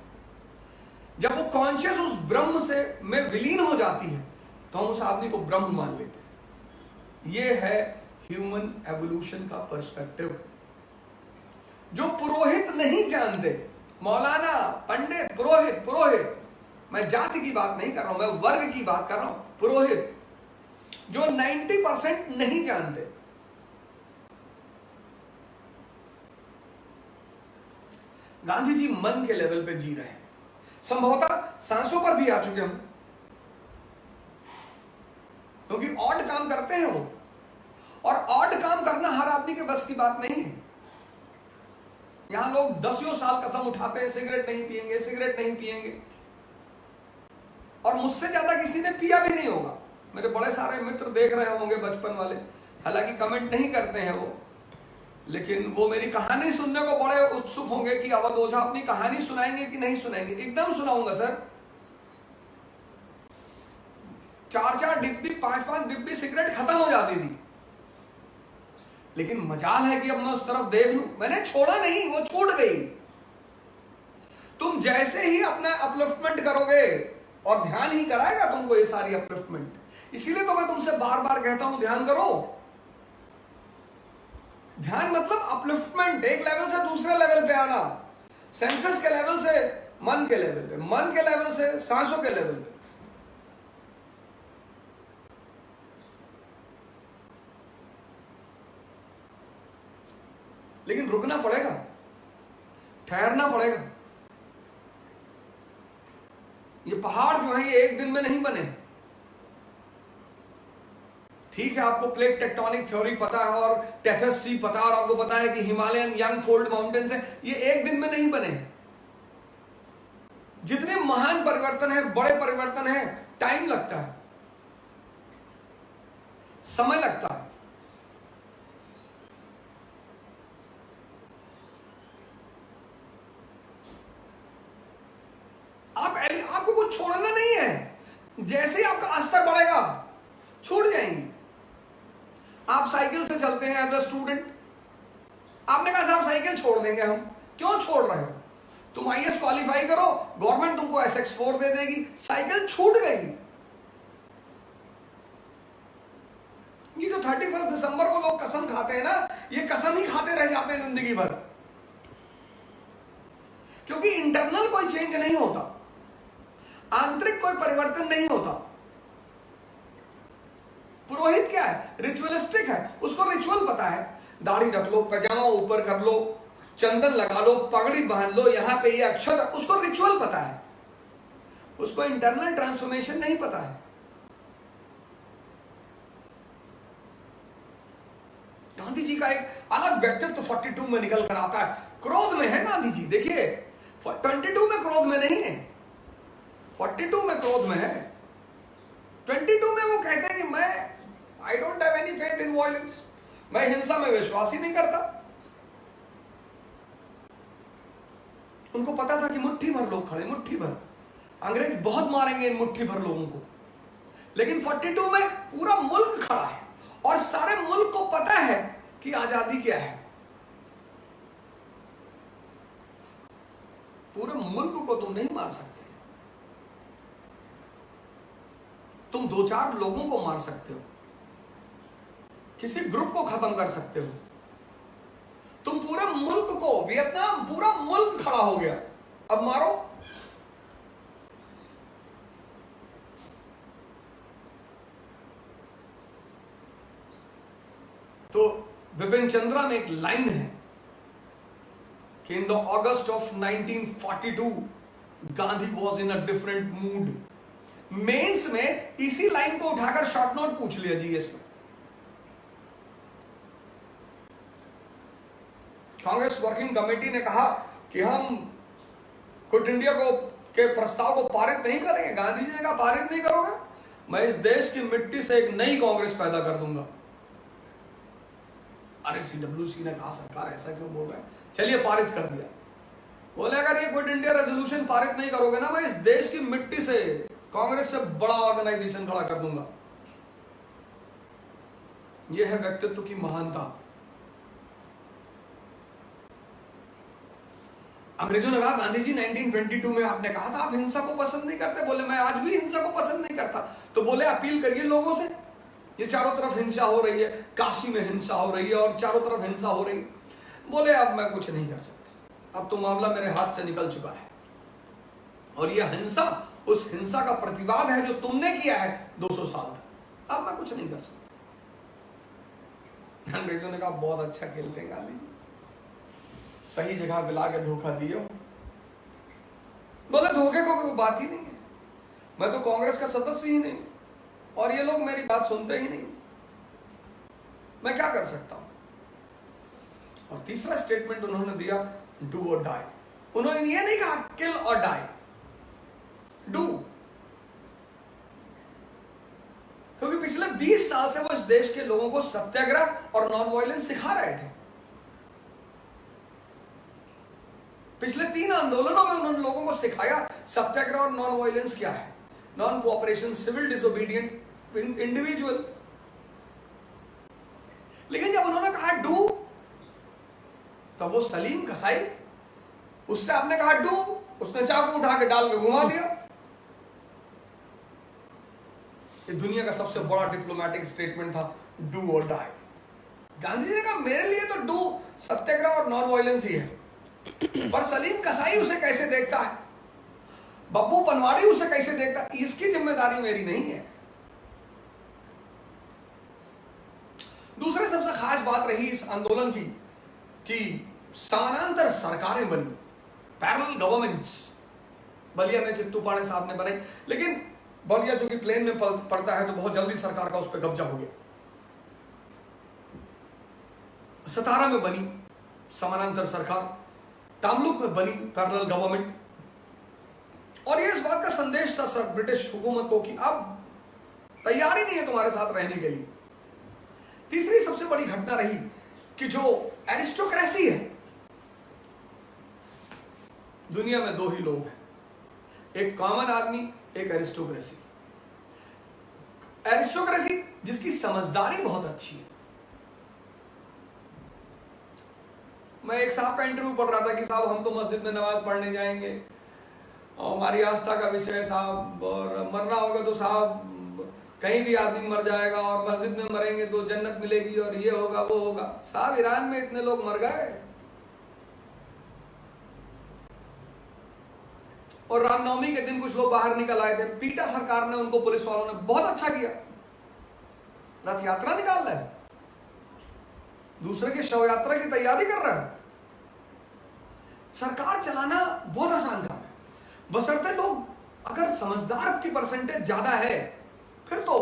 जब वो कॉन्शियस उस ब्रह्म से में विलीन हो जाती है तो हम उस आदमी को ब्रह्म मान लेते हैं। ये है ह्यूमन एवोल्यूशन का पर्सपेक्टिव, जो पुरोहित नहीं जानते। मौलाना, पंडित, पुरोहित, मैं जाति की बात नहीं कर रहा हूं, मैं वर्ग की बात कर रहा हूं। पुरोहित जो 90% नहीं जानते। गांधी जी मन के लेवल पे जी रहे हैं, संभवतः सांसों पर भी आ चुके हम, क्योंकि ऑड काम करते हैं वो, और ऑड काम करना हर आदमी के बस की बात नहीं है। यहां लोग 10 साल कसम उठाते हैं सिगरेट नहीं पिएंगे, सिगरेट नहीं पिएंगे, और मुझसे ज्यादा किसी ने पिया भी नहीं होगा। मेरे बड़े सारे मित्र देख रहे होंगे, बचपन वाले, हालांकि कमेंट नहीं करते हैं वो, लेकिन वो मेरी कहानी सुनने को बड़े उत्सुक होंगे कि अवध ओझा अपनी कहानी सुनाएंगे कि नहीं सुनाएंगे। एकदम सुनाऊंगा सर। 4-4 डिब्बी, 5-5 डिब्बी सिगरेट खत्म हो जाती थी, लेकिन मजाल है कि अब मैं उस तरफ देख लूं, मैंने छोड़ा नहीं, वो छूट गई। तुम जैसे ही अपना अपलिफ्टमेंट करोगे, और ध्यान ही कराएगा तुमको ये सारी अपलिफ्टमेंट। इसीलिए तो मैं तुमसे बार बार कहता हूं ध्यान करो। ध्यान मतलब अपलिफ्टमेंट, एक लेवल से दूसरे लेवल पे आना, सेंसेस के लेवल से मन के लेवल पे, मन के लेवल से सांसों के लेवल पे। लेकिन रुकना पड़ेगा, ठहरना पड़ेगा। ये पहाड़ जो है ये एक दिन में नहीं बने। ठीक है, आपको प्लेट टेक्टोनिक थ्योरी पता है और टेथस सी पता है, और आपको पता है कि हिमालयन यंग फोल्ड माउंटेन्स है, ये एक दिन में नहीं बने। जितने महान परिवर्तन है, बड़े परिवर्तन है, टाइम लगता है, समय लगता है। आपको कुछ छोड़ना नहीं है। जैसे ही आपका स्तर बढ़ेगा छूट जाएंगी। आप साइकिल से चलते हैं एज अ स्टूडेंट, आपने कहा साहब साइकिल छोड़ देंगे हम। क्यों छोड़ रहे हो? तुम आईएएस क्वालिफाई करो, गवर्नमेंट तुमको SX4 दे देगी, साइकिल छूट गई। ये जो 31 दिसंबर को लोग कसम खाते हैं ना, ये कसम ही खाते रह जाते हैं जिंदगी भर, क्योंकि इंटरनल कोई चेंज नहीं होता, आंतरिक कोई परिवर्तन नहीं होता। पुरोहित क्या है? रिचुअलिस्टिक है, उसको रिचुअल पता है। दाढ़ी रख लो, पैजामा ऊपर कर लो, चंदन लगा लो, पगड़ी बांध लो, यहां पे ये अक्षत, उसको रिचुअल पता है, उसको इंटरनल ट्रांसफॉर्मेशन नहीं पता है। गांधी जी का एक अलग व्यक्तित्व 42 में निकल कर आता है। क्रोध में है गांधी जी, देखिए 22 में क्रोध में नहीं है, 42 में क्रोध में है। 22 में वो कहते हैं कि मैं I don't have any faith in violence, मैं हिंसा में विश्वास ही नहीं करता। उनको पता था कि मुट्ठी भर लोग खड़े, मुट्ठी भर, अंग्रेज बहुत मारेंगे इन मुट्ठी भर लोगों को। लेकिन 42 में पूरा मुल्क खड़ा है और सारे मुल्क को पता है कि आजादी क्या है। पूरे मुल्क को तुम नहीं मार सकते, तुम 2-4 लोगों को मार सकते हो, किसी ग्रुप को खत्म कर सकते हो। तुम पूरे मुल्क को, वियतनाम पूरा मुल्क खड़ा हो गया, अब मारो। तो विपिन चंद्रा में एक लाइन है कि in the August of 1942 Gandhi was in a different mood. Mains में इसी लाइन को उठाकर शॉर्ट नोट पूछ लिया जीएस में। कांग्रेस वर्किंग कमेटी ने कहा कि हम क्विट इंडिया को के प्रस्ताव को पारित नहीं करेंगे। गांधी जी ने कहा पारित नहीं करोगे, मैं इस देश की मिट्टी से एक नई कांग्रेस पैदा कर दूंगा। अरे CWC ने कहा सरकार ऐसा क्यों बोल रहे हैं, चलिए पारित कर दिया। बोले अगर ये क्विट इंडिया रेजोल्यूशन पारित नहीं करोगे ना, मैं इस देश की मिट्टी से कांग्रेस से बड़ा ऑर्गेनाइजेशन खड़ा कर दूंगा। यह है व्यक्तित्व की महानता। अंग्रेजों ने कहा गांधी जी 1922 में आपने कहा था आप हिंसा को पसंद नहीं करते। बोले मैं आज भी हिंसा को पसंद नहीं करता। तो बोले अपील करिए लोगों से, ये चारों तरफ हिंसा हो रही है, काशी में हिंसा हो रही है और चारों तरफ हिंसा हो रही है। बोले अब मैं कुछ नहीं कर सकता, अब तो मामला मेरे हाथ से निकल चुका है, और यह हिंसा उस हिंसा का प्रतिवाद है जो तुमने किया है 200 साल तक, अब मैं कुछ नहीं कर सकता। अंग्रेजों ने कहा बहुत अच्छा खेलते हैं गांधी जी, सही जगह मिला के धोखा दिए। बोले धोखे को कोई बात ही नहीं है, मैं तो कांग्रेस का सदस्य ही नहीं और ये लोग मेरी बात सुनते ही नहीं, मैं क्या कर सकता हूं। और तीसरा स्टेटमेंट उन्होंने दिया, डू और डाई। उन्होंने ये नहीं कहा किल और डाई, डू। क्योंकि पिछले 20 साल से वो इस देश के लोगों को सत्याग्रह और नॉन वायलेंस सिखा रहे थे। पिछले 3 आंदोलनों में उन्होंने लोगों को सिखाया सत्याग्रह और नॉन वायलेंस क्या है, non cooperation, civil disobedient individual. लेकिन जब उन्होंने कहा डू, तब वो सलीम कसाई, उससे आपने कहा डू, उसने चाकू उठा के डाल के घुमा दिया। ये दुनिया का सबसे बड़ा डिप्लोमेटिक स्टेटमेंट था, डू और डाई। गांधी जी ने कहा मेरे लिए तो डू सत्याग्रह और नॉन वायलेंस ही है, पर सलीम कसाई उसे कैसे देखता है, बब्बू पनवाड़ी उसे कैसे देखता है, इसकी जिम्मेदारी मेरी नहीं है। दूसरी सबसे खास बात रही इस आंदोलन की कि समानांतर सरकारें बनी, पैरेलल गवर्नमेंट्स। बलिया में चित्तू पाणे साहब ने बनाई, लेकिन बलिया चूंकि प्लेन में पड़ता है तो बहुत जल्दी सरकार का उस पर कब्जा हो गया। सतारा में बनी समानांतर सरकार, तामलुक में बनी पैरेलल गवर्नमेंट, और ये इस बात का संदेश था सर ब्रिटिश हुकूमत को कि अब तैयारी नहीं है तुम्हारे साथ रहने के लिए। तीसरी सबसे बड़ी घटना रही कि जो एरिस्टोक्रेसी है, दुनिया में दो ही लोग हैं, एक कॉमन आदमी, एक एरिस्टोक्रेसी। एरिस्टोक्रेसी जिसकी समझदारी बहुत अच्छी है। मैं एक साहब का इंटरव्यू पढ़ रहा था कि साहब हम तो मस्जिद में नमाज पढ़ने जाएंगे और हमारी आस्था का विषय साहब, और मरना होगा तो साहब कहीं भी आदमी मर जाएगा और मस्जिद में मरेंगे तो जन्नत मिलेगी और ये होगा वो होगा। साहब ईरान में इतने लोग मर गए और रामनवमी के दिन कुछ लोग बाहर निकल आए थे, पीटा सरकार ने उनको, पुलिस वालों ने, बहुत अच्छा किया। रथ यात्रा निकाल रहे, दूसरे की शव यात्रा की तैयारी कर रहे हैं। सरकार चलाना बहुत आसान काम है, बशर्ते लोग, अगर समझदार की परसेंटेज ज्यादा है फिर तो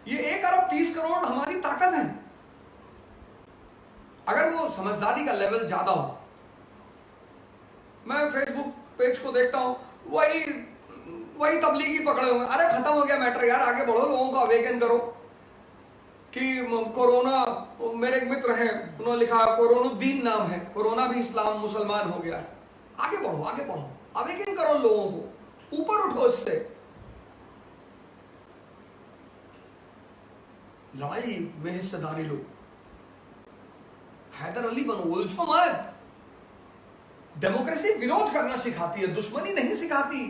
ये 1 अरब 30 करोड़ हमारी ताकत है। अगर वो समझदारी का लेवल ज्यादा हो, मैं फेसबुक पेज को देखता हूं, वही तबलीगी पकड़े हुए, अरे खत्म हो गया मैटर यार, आगे बढ़ो, लोगों को अवेकन करो कि कोरोना, मेरे एक मित्र हैं, उन्होंने लिखा कोरोनुद्दीन नाम है, कोरोना भी इस्लाम मुसलमान हो गया है। आगे बढ़ो, आगे बढ़ो, अवेकन करो लोगों को, ऊपर उठो इससे, लड़ाई में हिस्सेदारी लो, हैदर अली बनो, उलझो मत। डेमोक्रेसी विरोध करना सिखाती है, दुश्मनी नहीं सिखाती।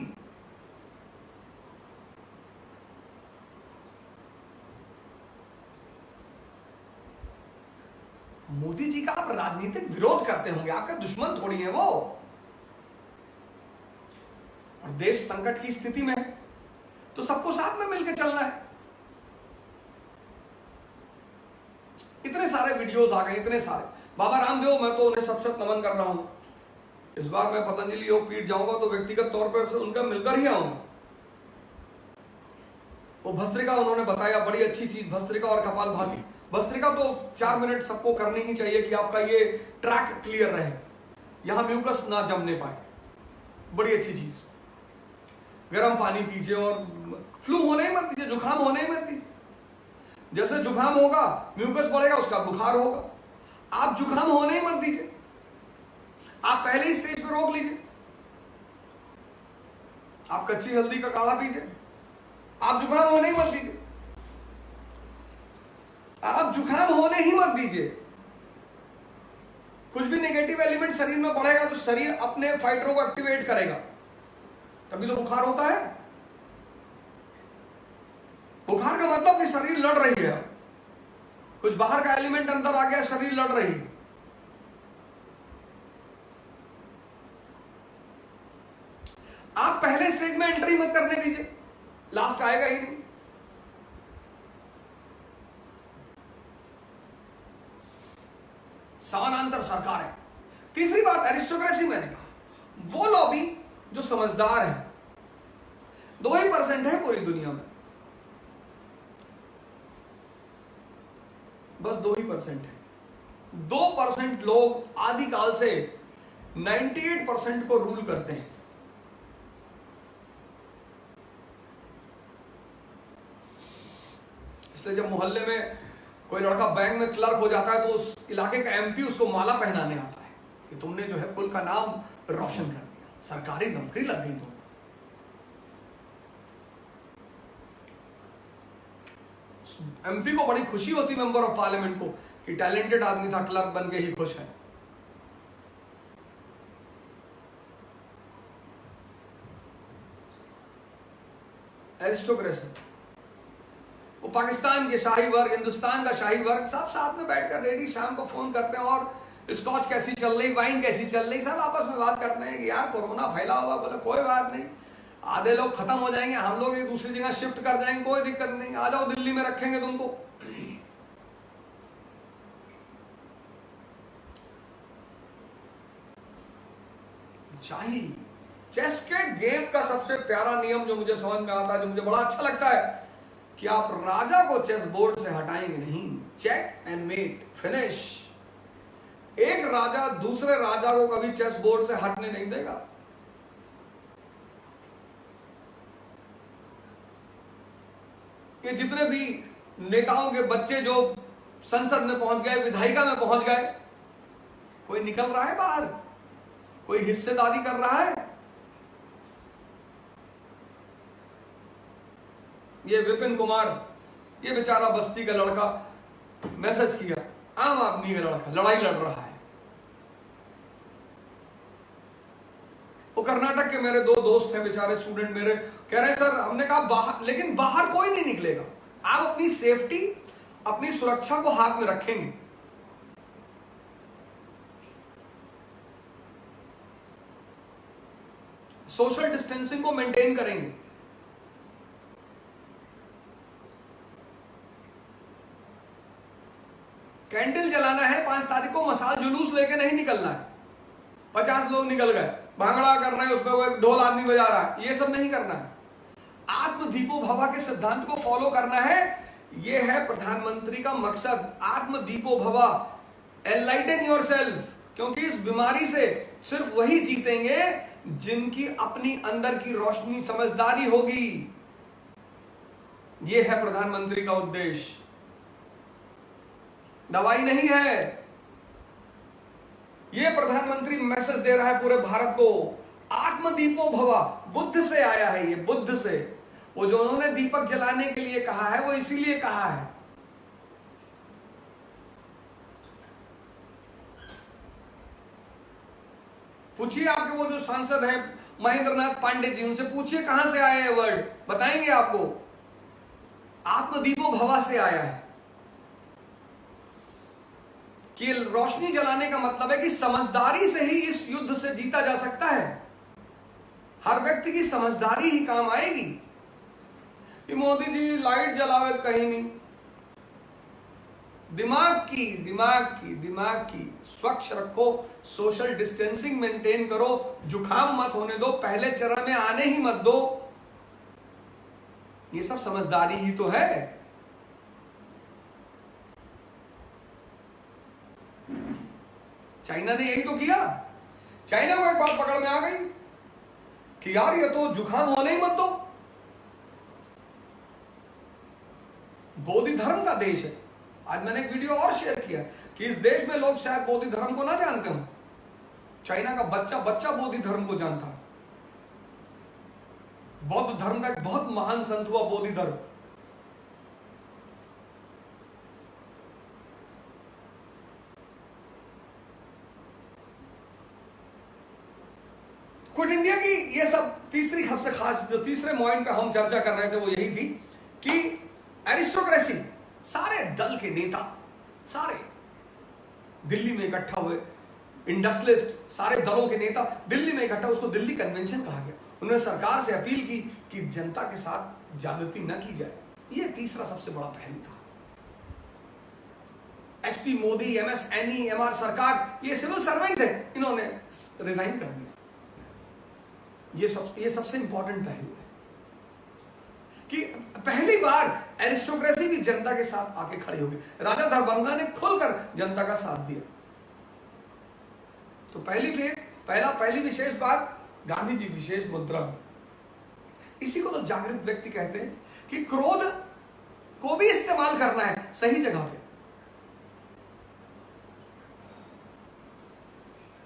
मोदी जी का आप राजनीतिक विरोध करते होंगे, आपके दुश्मन थोड़ी है वो। और देश संकट की स्थिति में है तो सबको साथ में मिलकर चलना है। इतने सारे वीडियोस आ गए, इतने सारे। बाबा रामदेव, मैं तो उन्हें सत नमन कर रहा हूं। इस बार मैं पतंजलि योग पीठ जाऊंगा तो व्यक्तिगत तौर पर से उनका मिलकर ही आऊंगा। वो भस्त्रिका उन्होंने बताया, बड़ी अच्छी चीज, भस्त्रिका और कपालभाति। भस्त्रिका तो 4 मिनट सबको करनी ही चाहिए कि आपका ये ट्रैक क्लियर रहे, यहां म्यूकस ना जमने पाए, बड़ी अच्छी चीज। गर्म पानी पीजिए और फ्लू होने ही मत दीजिए, जुकाम होने ही मत दीजिए। जैसे जुकाम होगा म्यूकस बढ़ेगा, उसका बुखार होगा। आप जुकाम होने ही मत दीजिए, आप पहले ही स्टेज पे रोक लीजिए। आप कच्ची हल्दी का काढ़ा पीजिए, आप जुकाम होने ही मत दीजिए, आप जुकाम होने ही मत दीजिए। कुछ भी नेगेटिव एलिमेंट शरीर में बढ़ेगा तो शरीर अपने फाइटरों को एक्टिवेट करेगा, तभी तो बुखार होता है। बुखार का मतलब कि शरीर लड़ रही है, कुछ बाहर का एलिमेंट अंदर आ गया, शरीर लड़ रही है। आप पहले स्टेज में एंट्री मत करने दीजिए, लास्ट आएगा ही नहीं। समानांतर सरकार है। तीसरी बात, एरिस्टोक्रेसी, मैंने कहा वो लॉबी जो समझदार है, 2% है पूरी दुनिया में, बस 2% है। 2% लोग आदिकाल से 98% को रूल करते हैं। इसलिए जब मोहल्ले में कोई लड़का बैंक में क्लर्क हो जाता है तो उस इलाके का एमपी उसको माला पहनाने आता है कि तुमने जो है कुल का नाम रोशन कर दिया, सरकारी नौकरी लग गई तुम। एमपी को बड़ी खुशी होती मेंबर ऑफ पार्लियामेंट को कि टैलेंटेड आदमी था, क्लर्क बन के ही खुश है। एरिस्टोक्रेसी, वो पाकिस्तान के शाही वर्ग, हिंदुस्तान का शाही वर्ग सब साथ में बैठकर रेडी शाम को फोन करते हैं और स्कॉच कैसी चल रही, वाइन कैसी चल रही, सब आपस में बात करते हैं कि यार कोरोना फैला हुआ। बोले कोई बात नहीं, आधे लोग खत्म हो जाएंगे, हम लोग एक दूसरी जगह शिफ्ट कर जाएंगे, कोई दिक्कत नहीं, आ जाओ दिल्ली में रखेंगे तुमको। शाही चेस के गेम का सबसे प्यारा नियम जो मुझे समझ में आता है, जो मुझे बड़ा अच्छा लगता है, कि आप राजा को चेस बोर्ड से हटाएंगे नहीं। Check and mate, finish. एक राजा दूसरे राजा को कभी चेस बोर्ड से हटने नहीं देगा। कि जितने भी नेताओं के बच्चे जो संसद में पहुंच गए, विधायिका में पहुंच गए, कोई निकल रहा है बाहर, कोई हिस्सेदारी कर रहा है। ये विपिन कुमार, ये बेचारा बस्ती का लड़का मैसेज किया, आम आदमी का लड़का लड़ाई लड़ रहा है। वो कर्नाटक के मेरे दो दोस्त हैं बेचारे स्टूडेंट मेरे, कह रहे हैं सर, हमने कहा बाहर, लेकिन बाहर कोई नहीं निकलेगा, आप अपनी सेफ्टी, अपनी सुरक्षा को हाथ में रखेंगे। सोशल डिस्टेंसिंग को मेंटेन करेंगे। कैंडल जलाना है 5 तारीख को, मसाल जुलूस लेके नहीं निकलना है। 50 लोग निकल गए, भांगड़ा कर रहे हैं, उसमें वो एक ढोल आदमी बजा रहा है, ये सब नहीं करना है। आत्म दीपो भवा के सिद्धांत को फॉलो करना है, ये है प्रधानमंत्री का मकसद। आत्म दीपो भवा, एनलाइटन योरसेल्फ, क्योंकि इस बीमारी से सिर्फ वही जीतेंगे जिनकी अपनी अंदर की रोशनी, समझदारी होगी। यह है प्रधानमंत्री का उद्देश्य, दवाई नहीं है। यह प्रधानमंत्री मैसेज दे रहा है पूरे भारत को, आत्मदीपो भवा। बुद्ध से आया है ये, बुद्ध से। वो जो उन्होंने दीपक जलाने के लिए कहा है, वो इसीलिए कहा है। पूछिए आपके वो जो सांसद हैं महेंद्रनाथ पांडे जी, उनसे पूछिए कहां से आया है वर्ड, बताएंगे आपको। आत्मदीपो भवा से आया है कि रोशनी जलाने का मतलब है कि समझदारी से ही इस युद्ध से जीता जा सकता है। हर व्यक्ति की समझदारी ही काम आएगी। कि मोदी जी लाइट जलावे कहीं नहीं, दिमाग की स्वच्छ रखो, सोशल डिस्टेंसिंग मेंटेन करो, जुकाम मत होने दो, पहले चरण में आने ही मत दो। ये सब समझदारी ही तो है। चाइना ने यही तो किया। चाइना को एक बात पकड़ में आ गई कि यार ये तो जुकाम होने ही मत दो। बौद्ध धर्म का देश है। आज मैंने एक वीडियो और शेयर किया कि इस देश में लोग शायद बौद्ध धर्म को ना जानते हो। चाइना का बच्चा बच्चा बौद्ध धर्म को जानता है। बौद्ध धर्म का एक बहुत महान संत हुआ बौद्ध धर्म। क्विट इंडिया की ये सब तीसरी सबसे खास, जो तीसरे पॉइंट पे हम चर्चा कर रहे थे, वो यही थी कि एरिस्टोक्रेसी, सारे दल के नेता सारे दिल्ली में इकट्ठा हुए, इंडस्ट्रियलिस्ट, सारे दलों के नेता दिल्ली में इकट्ठा, उसको दिल्ली कन्वेंशन कहा गया। उन्होंने सरकार से अपील की कि जनता के साथ ज्यादती न की जाए। यह तीसरा सबसे बड़ा पहलू था। एचपी मोदी, एमएसएनई, एमआर सरकार, ये सिविल सर्वेंट थे, इन्होंने रिजाइन कर दिया। ये सबसे इंपॉर्टेंट पहलू है कि पहली बार एरिस्टोक्रेसी भी जनता के साथ आके खड़ी होगी। राजा दरभंगा ने खुलकर जनता का साथ दिया। तो पहली विशेष बात, गांधी जी विशेष मुद्रा। इसी को तो जागृत व्यक्ति कहते हैं कि क्रोध को भी इस्तेमाल करना है सही जगह पे।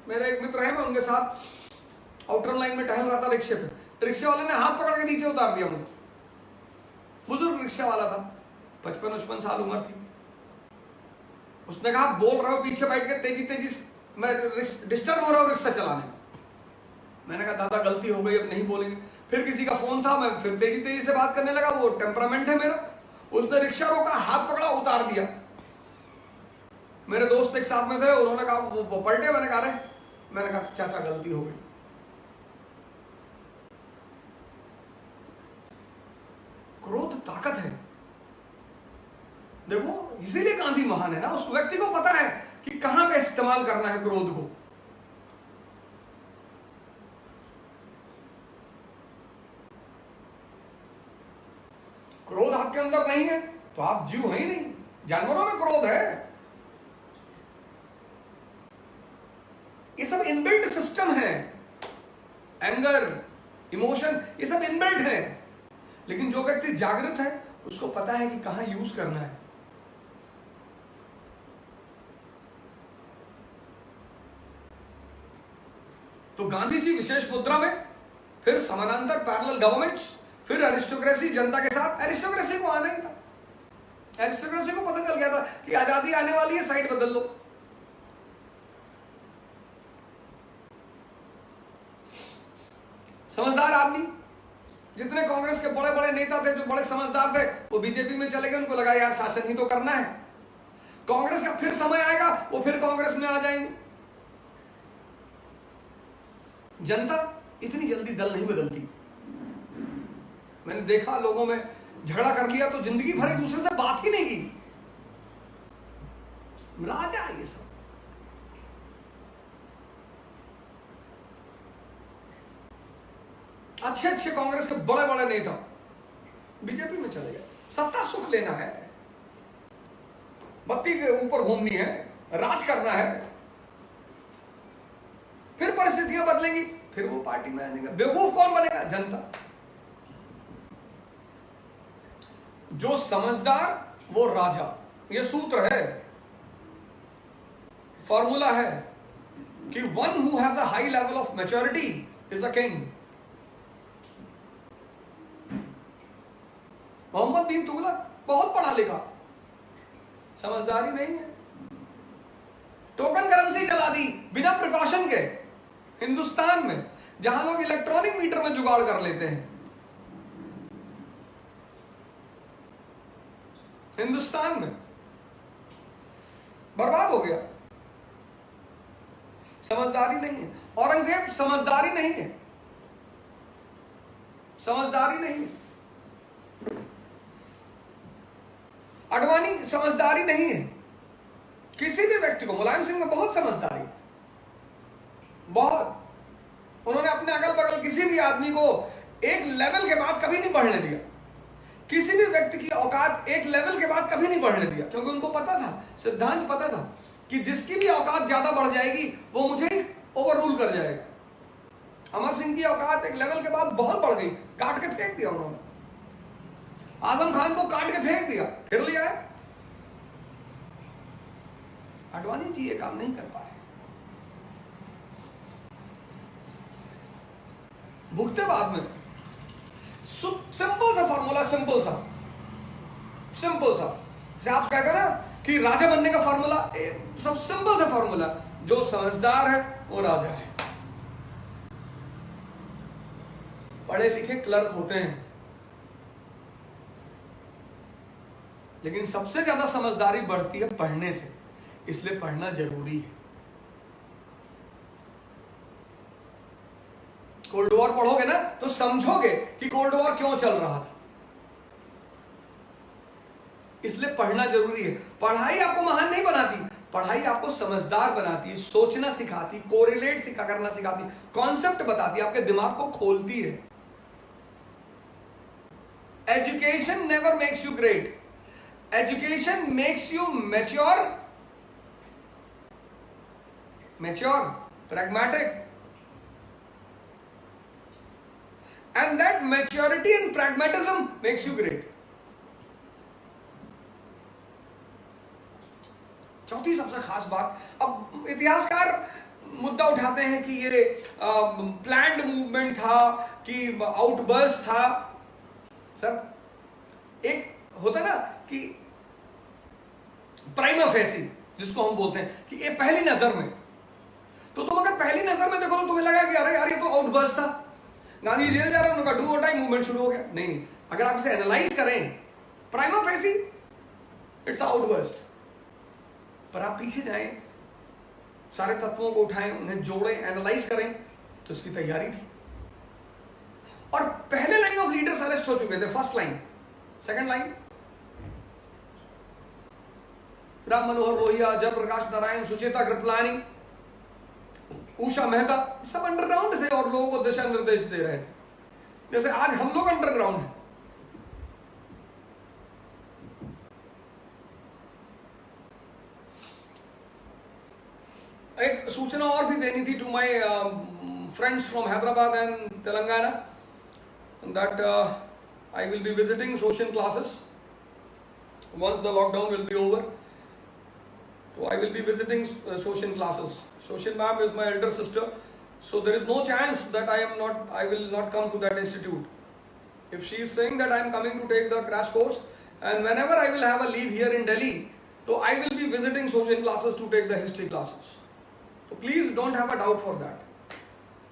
मेरे एक मित्र है, मैं उनके साथ आउटर लाइन में टहल रहा था रिक्शे पे। रिक्शे वाले ने हाथ पकड़ के नीचे उतार दिया मुझे। बुजुर्ग रिक्शा वाला था, 55-55 साल उम्र थी। उसने कहा बोल रहे हो पीछे बैठ के तेजी तेजी मैं डिस्टर्ब हो रहा हूँ रिक्शा चलाने में। मैंने कहा दादा गलती हो गई, अब नहीं बोलेंगे। फिर किसी का फोन था, मैं फिर तेजी तेजी से बात करने लगा, वो टेम्परामेंट है मेरा। उसने रिक्शा रोका, हाथ पकड़ा, उतार दिया। मेरे दोस्त एक साथ में थे, उन्होंने कहा वो पलटे। मैंने कहा मैंने कहा चाचा गलती हो गई। क्रोध ताकत है, देखो इसीलिए गांधी महान है ना। उस व्यक्ति को पता है कि कहां पे इस्तेमाल करना है क्रोध को। क्रोध आपके अंदर नहीं है तो आप जीव है ही नहीं। जानवरों में क्रोध है, ये सब इनबिल्ट सिस्टम है। एंगर, इमोशन, ये सब इनबिल्ट है। लेकिन जो व्यक्ति जागृत है उसको पता है कि कहां यूज करना है। तो गांधी जी विशेष मुद्रा में, फिर समानांतर पैरेलल गवर्नमेंट्स, फिर एरिस्टोक्रेसी जनता के साथ। एरिस्टोक्रेसी को आना ही था, एरिस्टोक्रेसी को पता चल गया था कि आजादी आने वाली है, साइड बदल लो। समझदार आदमी, जितने कांग्रेस के बड़े बड़े नेता थे जो बड़े समझदार थे, वो बीजेपी में चले गए। उनको लगा यार शासन ही तो करना है, कांग्रेस का फिर समय आएगा, वो फिर कांग्रेस में आ जाएंगे। जनता इतनी जल्दी दल नहीं बदलती। मैंने देखा लोगों में झगड़ा कर लिया तो जिंदगी भर एक दूसरे से बात ही नहीं की। राजा ये सब। अच्छे अच्छे कांग्रेस के बड़े बड़े नेता बीजेपी में चले गए। सत्ता सुख लेना है, बत्ती के ऊपर घूमनी है, राज करना है। फिर परिस्थितियां बदलेंगी, फिर वो पार्टी में आ जाएगा। बेवकूफ कौन बनेगा? जनता। जो समझदार वो राजा। ये सूत्र है, फॉर्मूला है कि one who has a high level of maturity is a king. Mohammad bin Tughlaq बहुत पढ़ा लिखा, समझदारी नहीं है। टोकन करेंसी चला दी बिना प्रिकॉशन के हिंदुस्तान में, जहां लोग इलेक्ट्रॉनिक मीटर में जुगाड़ कर लेते हैं। हिंदुस्तान में बर्बाद हो गया। समझदारी नहीं है। औरंगजेब समझदारी नहीं है, समझदारी नहीं है। अडवाणी समझदारी नहीं है। किसी भी व्यक्ति को, मुलायम सिंह में बहुत समझदारी है, बहुत। उन्होंने अपने अगल बगल किसी भी आदमी को एक लेवल के बाद कभी नहीं बढ़ने दिया। किसी भी व्यक्ति की औकात एक लेवल के बाद कभी नहीं बढ़ने दिया, क्योंकि उनको पता था, सिद्धांत पता था कि जिसकी भी औकात ज्यादा बढ़ जाएगी वो मुझे ही ओवर रूल कर जाएगा। अमर सिंह की औकात एक लेवल के बाद बहुत बढ़ गई, काट के फेंक दिया उन्होंने। आजम खान को काट के फेंक दिया, फिर लिया है। अडवाणी जी ये काम नहीं कर पाए। भुगते बाद में। सिंपल सा फॉर्मूला, सिंपल सा जैसे आप कहते ना कि राजा बनने का फॉर्मूला, सब सिंपल सा फॉर्मूला। जो समझदार है वो राजा है। पढ़े लिखे क्लर्क होते हैं, लेकिन सबसे ज्यादा समझदारी बढ़ती है पढ़ने से, इसलिए पढ़ना जरूरी है। कोल्ड वॉर पढ़ोगे ना तो समझोगे कि कोल्ड वॉर क्यों चल रहा था, इसलिए पढ़ना जरूरी है। पढ़ाई आपको महान नहीं बनाती, पढ़ाई आपको समझदार बनाती है, सोचना सिखाती, कोरिलेट करना सिखाती, कॉन्सेप्ट बताती, आपके दिमाग को खोलती है। Education never makes you great, education makes you mature, pragmatic, and that maturity and pragmatism makes you great. चौथी सबसे खास बात, अब इतिहासकार मुद्दा उठाते हैं कि ये प्लान्ड मूवमेंट था कि आउटबर्स्ट था। सर एक होता ना कि प्राइमा फेसी जिसको हम बोलते हैं कि ये पहली नजर में, तो तुम अगर पहली नजर में देखो तो तुम्हें लगा कि अरे यार ये तो आउटबर्स्ट था, गांधी जेल जा रहे हैं, उनका डू और डाई मूवमेंट शुरू हो गया। नहीं नहीं, अगर आप इसे एनालाइज करें प्राइमा फेसी इट्स आउटबर्स्ट, पर आप पीछे जाएं, सारे तत्वों को उठाएं, उन्हें जोड़ें, एनालाइज करें, तो इसकी तैयारी थी। और पहले लाइन ऑफ लीडर्स अरेस्ट हो चुके थे, first line, second line Ram Manohar Lohia, Jayaprakash Narayan, Sucheta Kripalani, Usha Mehta, सब अंडरग्राउंड थे और लोगों को दिशा निर्देश दे रहे थे, जैसे आज हम लोग अंडरग्राउंड हैं। एक सूचना और भी देनी थी to my friends from Hyderabad and Telangana that I will be visiting Shoshin classes once the lockdown will be over. So I will be visiting Shoshin classes. Shoshin ma'am is my elder sister, so there is no chance that I will not come to that institute. If she is saying that I am coming to take the crash course, and whenever I will have a leave here in Delhi, so I will be visiting Shoshin classes to take the history classes. So please don't have a doubt for that.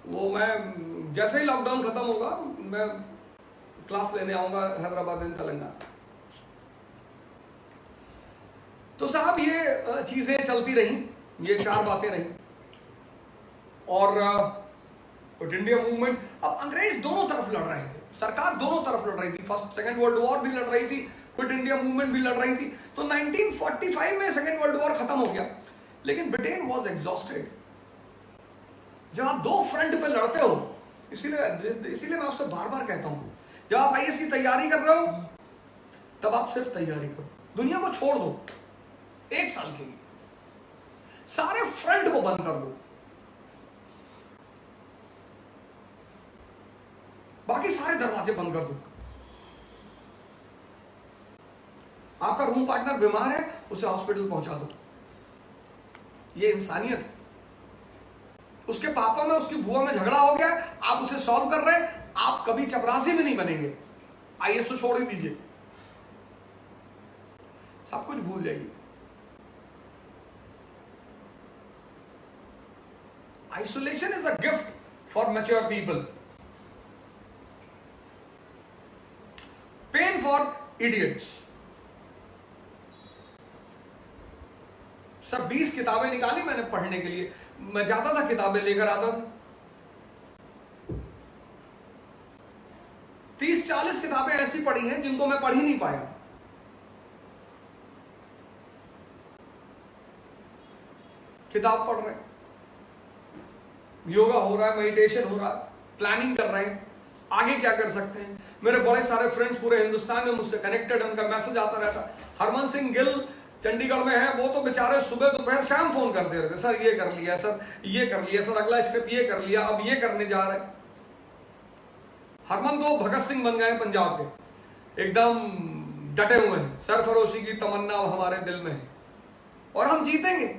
वो मैं जैसे ही लॉकडाउन खत्म होगा मैं क्लास लेने आऊंगा हैदराबाद एंड तेलंगाना। तो साहब ये चीजें चलती रही, ये 4 बातें रही, और क्विट इंडिया मूवमेंट, अब अंग्रेज दोनों तरफ लड़ रहे थे, सरकार दोनों तरफ लड़ रही थी, फर्स्ट सेकेंड वर्ल्ड वॉर भी लड़ रही थी, क्विट इंडिया मूवमेंट भी लड़ रही थी। तो 1945 में सेकेंड वर्ल्ड वॉर खत्म हो गया, लेकिन ब्रिटेन वॉज एग्जॉस्टेड। जब आप 2 फ्रंट पे लड़ते हो, इसीलिए मैं आपसे बार बार कहता हूं, जब आप आईएएस की तैयारी कर रहे हो तब आप सिर्फ तैयारी करो, दुनिया को छोड़ दो 1 साल के लिए, सारे फ्रंट को बंद कर दो, बाकी सारे दरवाजे बंद कर दो। आपका रूम पार्टनर बीमार है, उसे हॉस्पिटल पहुंचा दो, ये इंसानियत है। उसके पापा में उसकी बुआ में झगड़ा हो गया, आप उसे सॉल्व कर रहे हैं, आप कभी चपरासी भी नहीं बनेंगे, आईएएस तो छोड़ ही दीजिए, सब कुछ भूल जाइए। Isolation is a gift for mature people, pain for idiots. Sir 20 किताबें निकाली मैंने पढ़ने के लिए, मैं जाता था किताबें लेकर आता था, 30-40 किताबें ऐसी पढ़ी हैं जिनको मैं पढ़ ही नहीं पाया। किताब पढ़ रहे हैं, योगा हो रहा है, मेडिटेशन हो रहा है, प्लानिंग कर रहे हैं, आगे क्या कर सकते हैं। मेरे बड़े सारे फ्रेंड्स पूरे हिंदुस्तान में मुझसे कनेक्टेड, उनका मैसेज आता रहता। हरमन सिंह गिल चंडीगढ़ में है, वो तो बेचारे सुबह दोपहर शाम फोन करते रहते, सर ये कर लिया, सर ये कर लिया, सर अगला स्टेप ये कर लिया, अब ये करने जा रहे हैं। हरमन तो भगत सिंह बन गए हैं पंजाब के, एकदम डटे हुए हैं, सरफरोशी की तमन्ना हमारे दिल में है, और हम जीतेंगे,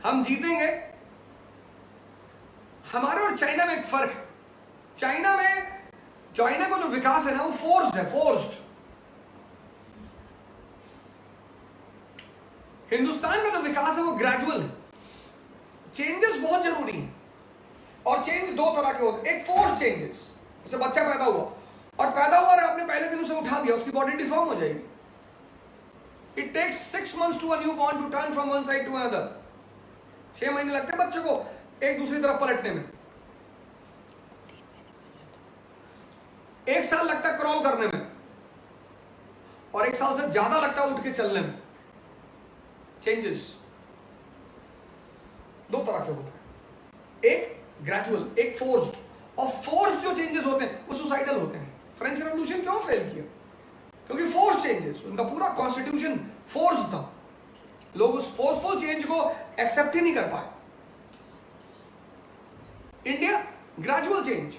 हम जीतेंगे। हमारे और चाइना में एक फर्क है, चाइना को जो विकास है ना वो फोर्स्ड है, फोर्स्ड। हिंदुस्तान का जो विकास है वो ग्रेजुअल है, चेंजेस बहुत जरूरी है, और चेंज 2 तरह के होते हैं। एक फोर्स चेंजेस, जैसे बच्चा पैदा हुआ और आपने पहले दिन उसे उठा दिया, उसकी बॉडी डिफॉर्म हो जाएगी। It takes 6 months to a new born to turn from one side to another. 6 महीने लगते हैं बच्चे को एक दूसरी तरफ पलटने में, 1 साल लगता है क्रॉल करने में, और 1 साल से ज्यादा लगता है उठ के चलने में। चेंजेस 2 तरह के होते हैं, एक ग्रेजुअल, एक फोर्स्ड। और फोर्स जो चेंजेस होते हैं वो सुसाइडल होते हैं। फ्रेंच रेवोल्यूशन क्यों फेल किया? क्योंकि फोर्स चेंजेस, उनका पूरा कॉन्स्टिट्यूशन फोर्स था, लोग उस फोर्सफुल चेंज को एक्सेप्ट ही नहीं कर पाए। इंडिया ग्रेजुअल चेंज,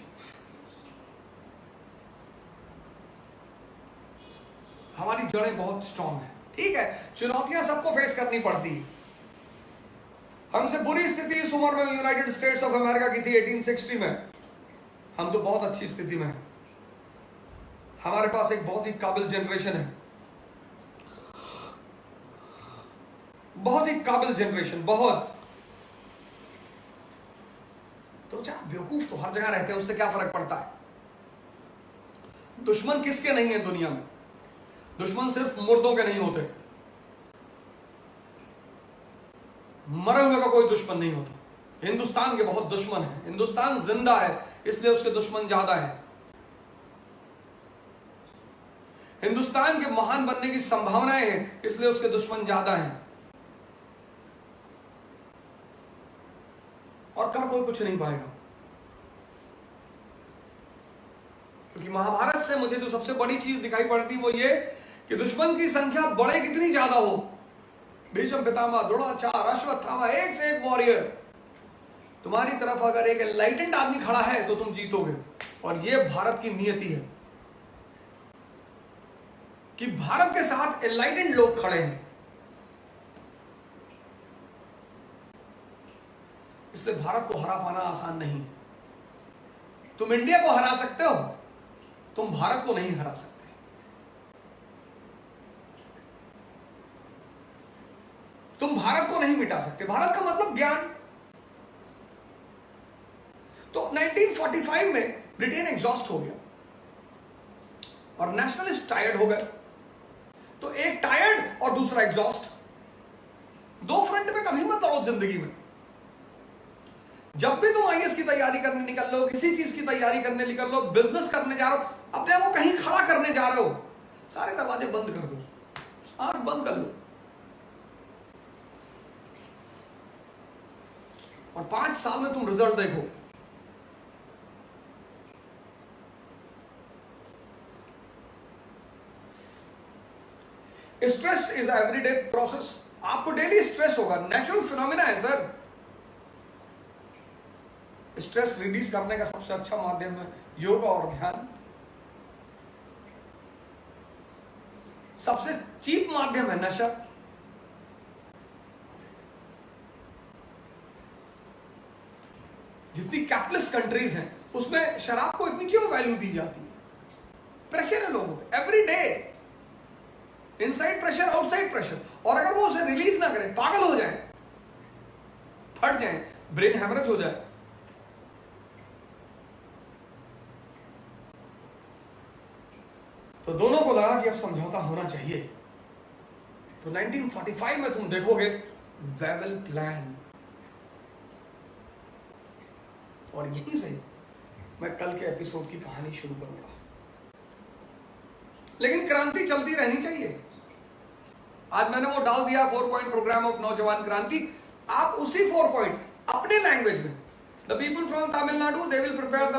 हमारी जड़ें बहुत स्ट्रांग है। ठीक है, चुनौतियां सबको फेस करनी पड़ती है। हमसे बुरी स्थिति इस उम्र में यूनाइटेड स्टेट्स ऑफ अमेरिका की थी 1860 में, हम तो बहुत अच्छी स्थिति में हैं। हमारे पास एक बहुत ही काबिल जनरेशन है, बहुत ही काबिल जनरेशन, बहुत। तो चाहे बेवकूफ तो हर जगह रहते हैं, उससे क्या फर्क पड़ता है? दुश्मन किसके नहीं है दुनिया में? दुश्मन सिर्फ मुर्दों के नहीं होते, मरे हुए का कोई दुश्मन नहीं होता। हिंदुस्तान के बहुत दुश्मन हैं। हिंदुस्तान जिंदा है इसलिए उसके दुश्मन ज्यादा है। हिंदुस्तान के महान बनने की संभावनाएं हैं इसलिए उसके दुश्मन ज्यादा हैं। और कर कोई कुछ नहीं पाएगा, क्योंकि महाभारत से मुझे जो सबसे बड़ी चीज दिखाई पड़ती है वो ये कि दुश्मन की संख्या बड़े कितनी ज्यादा हो, भीष्म पितामह, द्रोणाचार्य, अश्वत्थामा, एक से एक वॉरियर, तुम्हारी तरफ अगर एक एनलाइटेंड आदमी खड़ा है तो तुम जीतोगे। और ये भारत की नियति है कि भारत के साथ एनलाइटेंड लोग खड़े हैं, इसलिए भारत को हरा पाना आसान नहीं। तुम इंडिया को हरा सकते हो, तुम भारत को नहीं हरा सकते। तुम भारत को नहीं मिटा सकते। भारत का मतलब ज्ञान। तो 1945 में ब्रिटेन एग्जॉस्ट हो गया और नेशनलिस्ट टायर्ड हो गए। तो एक टायर्ड और दूसरा एग्जॉस्ट, दो फ्रंट पे कभी मत लड़ो जिंदगी में। जब भी तुम आईएएस की तैयारी करने निकल लो, किसी चीज की तैयारी करने निकल लो, बिजनेस करने जा रहे हो, अपने आप को कहीं खड़ा करने जा रहे हो, सारे दरवाजे बंद कर दो, आंख बंद कर लो और 5 साल में तुम रिजल्ट देखो। Stress is everyday process. आपको डेली स्ट्रेस होगा, नेचुरल फिनोमिना है सर। स्ट्रेस रिलीज करने का सबसे अच्छा माध्यम है योगा और ध्यान। सबसे चीप माध्यम है नशा। जितनी कैपिटलिस्ट कंट्रीज हैं उसमें शराब को इतनी क्यों वैल्यू दी जाती है? प्रेशर है लोगों पे every day, inside pressure, outside pressure. और अगर वो उसे रिलीज ना करें, पागल हो जाए, फट जाए, ब्रेन हैमरेज हो जाए, तो दोनों को लगा कि अब समझौता होना चाहिए। तो 1945 में तुम देखोगे वेवेल प्लान। और यहीं से मैं कल के एपिसोड की कहानी शुरू करूंगा। लेकिन क्रांति चलती रहनी चाहिए। आज मैंने वो डाल दिया 4 पॉइंट प्रोग्राम ऑफ नौजवान क्रांति। आप उसी 4 पॉइंट अपने लैंग्वेज में, the people from Tamil Nadu they will prepare the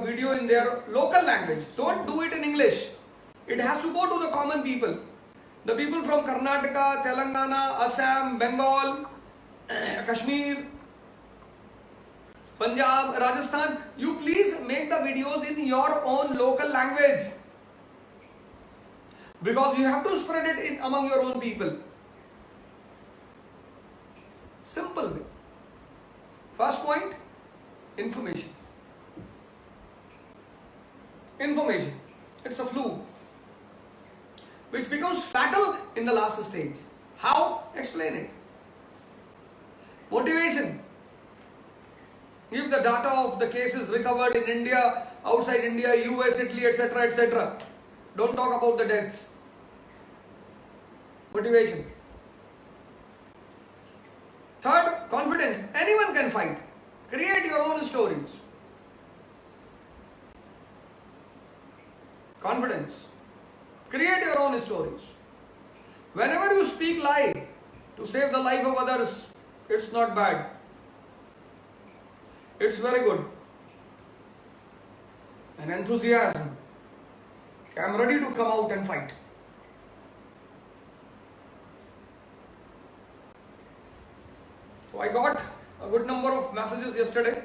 video in their local language. Don't do it in English, it has to go to the common people. The people from Karnataka, Telangana, Assam, Bengal, Kashmir, Punjab, Rajasthan, you please make the videos in your own local language, because you have to spread it in among your own people. Simple way. First point, information. Information. It's a flu which becomes fatal in the last stage. How? Explain it. Motivation. If the data of the cases recovered in India, outside India, US, Italy, etc., etc. Don't talk about the deaths. Motivation. Third, confidence. Anyone can fight. Create your own stories. Confidence. Create your own stories. Whenever you speak lie to save the life of others, it's not bad. It's very good. An enthusiasm. I'm ready to come out and fight. So I got a good number of messages yesterday.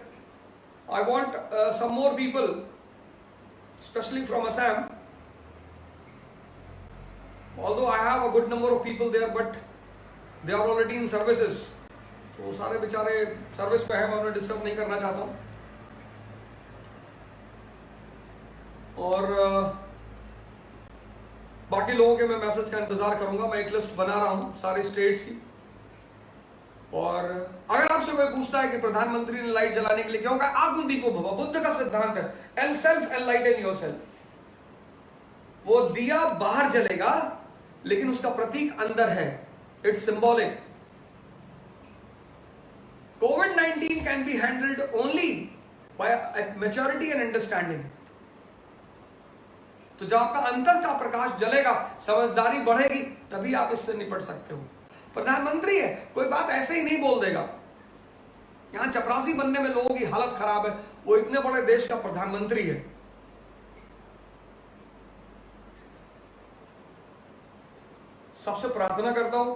I want some more people, especially from Assam. Although I have a good number of people there, but they are already in services. तो सारे बेचारे सर्विस पे हैं, मैं उन्हें डिस्टर्ब नहीं करना चाहता हूँ। और बाकी लोगों के मैं मैसेज का इंतजार करूंगा। मैं एक लिस्ट बना रहा हूँ सारे स्टेट्स की, और अगर आपसे कोई पूछता है कि प्रधानमंत्री ने लाइट जलाने के लिए क्यों कहा, आत्मदीपो भव, बुद्ध का सिद्धांत है, एल सेल्फ एनलाइटन योरसेल्फ। वो दिया बाहर जलेगा लेकिन उसका प्रतीक अंदर है, it's symbolic. COVID-19 can be handled only by maturity and understanding। तो जब आपका अंतर का प्रकाश जलेगा, समझदारी बढ़ेगी, तभी आप इससे निपट सकते हो। प्रधानमंत्री है, कोई बात ऐसे ही नहीं बोल देगा। यहां चपरासी बनने में लोगों की हालत खराब है, वो इतने बड़े देश का प्रधानमंत्री है। सबसे प्रार्थना करता हूं,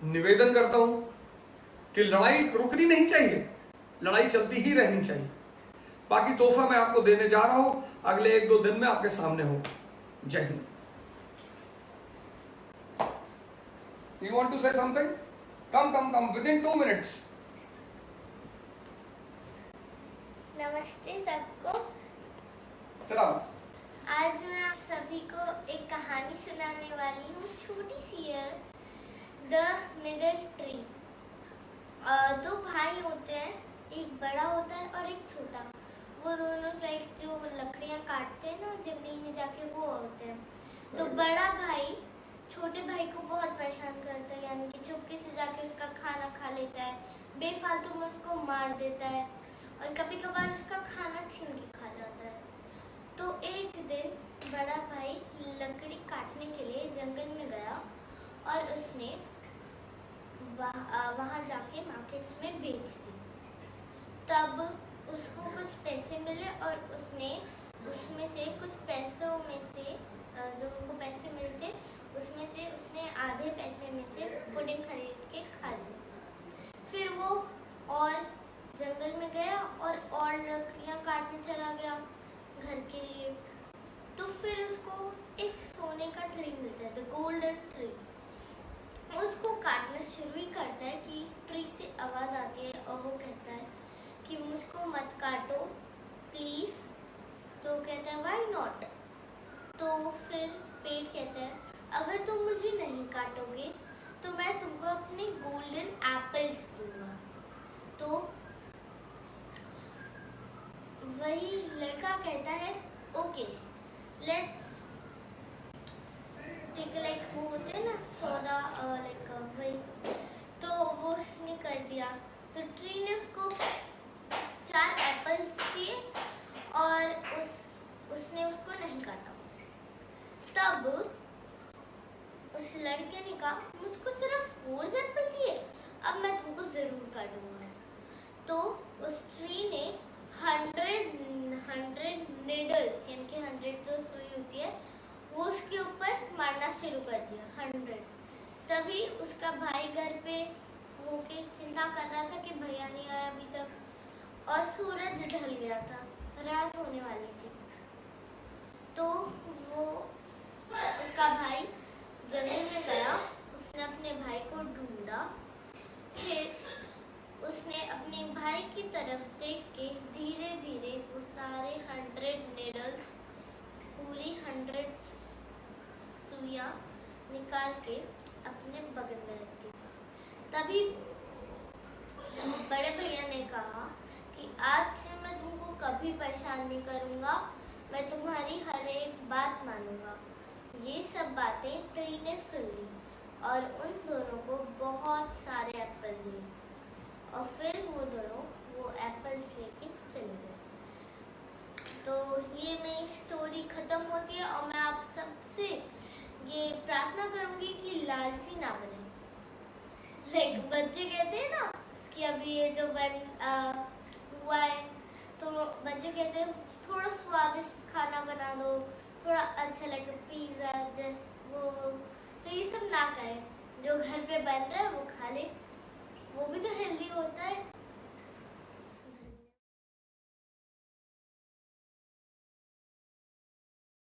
निवेदन करता हूं कि लड़ाई रुकनी नहीं चाहिए, लड़ाई चलती ही रहनी चाहिए। बाकी तोहफा मैं आपको देने जा रहा हूं, अगले 1-2 दिन में आपके सामने हो। जय Hind. You want to say something? Come within 2 minutes।
नमस्ते सबको।
चलो,
आज मैं आप सभी को एक कहानी सुनाने वाली हूँ, छोटी सी है, द निडल ट्री। 2 भाई होते हैं, एक बड़ा होता है और एक छोटा। वो दोनों लाइक जो लकड़ियाँ काटते हैं ना जंगल में जाके, वो होते हैं। तो बड़ा भाई छोटे भाई को बहुत परेशान करता है, यानी कि चुपके से जाके उसका खाना खा लेता है, बेफालतू में उसको मार देता है और कभी कभार उसका खाना छीन के खा जाता है। तो एक दिन बड़ा भाई लकड़ी काटने के लिए जंगल में गया और उसने वहाँ जाके मार्केट्स में बेच दी। तब उसको कुछ पैसे मिले और उसने उसमें से कुछ पैसों में से जो उनको पैसे मिलते उसमें से उसने आधे पैसे में से पुडिंग खरीद के खा ली। फिर वो और जंगल में गया और लकड़ियाँ काटने चला गया घर के लिए। तो फिर उसको एक सोने का ट्री मिलता है, द गोल्डन ट्री। उसको काटना शुरू ही करता है कि ट्री से आवाज़ आती है और वो कहता है कि मुझको मत काटो प्लीज़। तो कहता है व्हाई नॉट। तो फिर पेड़ कहता है अगर तुम मुझे नहीं काटोगे तो मैं तुमको अपने गोल्डन एप्पल्स दूंगा। तो वही लड़का कहता है ओके लेट्स टेक, लाइक वो होते हैं ना सौदा, लाइक वही। तो वो उसने कर दिया। तो ट्री ने उसको 4 एप्पल्स दिए और उसने उसको नहीं काटा। तब उस लड़के ने कहा मुझको सिर्फ 4 एप्पल दिए, अब मैं तुमको जरूर काटूंगा। तो उस ट्री ने 100 निडल्स, यानी कि 100 जो सुई होती है, वो उसके ऊपर मारना शुरू कर दिया 100। तभी उसका भाई घर पे होके चिंता कर रहा था कि भैया नहीं आया अभी तक, और सूरज ढल गया था, रात होने वाली थी। तो वो उसका भाई जंगल में गया, उसने अपने भाई को ढूंढा। फिर उसने अपने भाई की तरफ देख के धीरे धीरे वो सारे 100 निडल्स, पूरी 100 सुइयां निकाल के अपने बगल में रख दी। तभी बड़े भैया ने कहा कि आज से मैं तुमको कभी परेशान नहीं करूँगा, मैं तुम्हारी हर एक बात मानूंगा। ये सब बातें ट्री ने सुन ली और उन दोनों को बहुत सारे एप्पल दिए और फिर वो दोनों वो एप्पल्स लेके चले गए। तो ये मेरी स्टोरी खत्म होती है और मैं आप सबसे ये प्रार्थना करूंगी कि लालची ना बने। लाइक बच्चे कहते हैं ना कि अभी ये जो हुआ है, तो बच्चे कहते हैं थोड़ा स्वादिष्ट खाना बना दो, थोड़ा अच्छा लगे, पिज्ज़ा वो। तो ये सब ना करें, जो घर पे बन रहा है वो खा ले, वो भी तो हेल्दी होता है।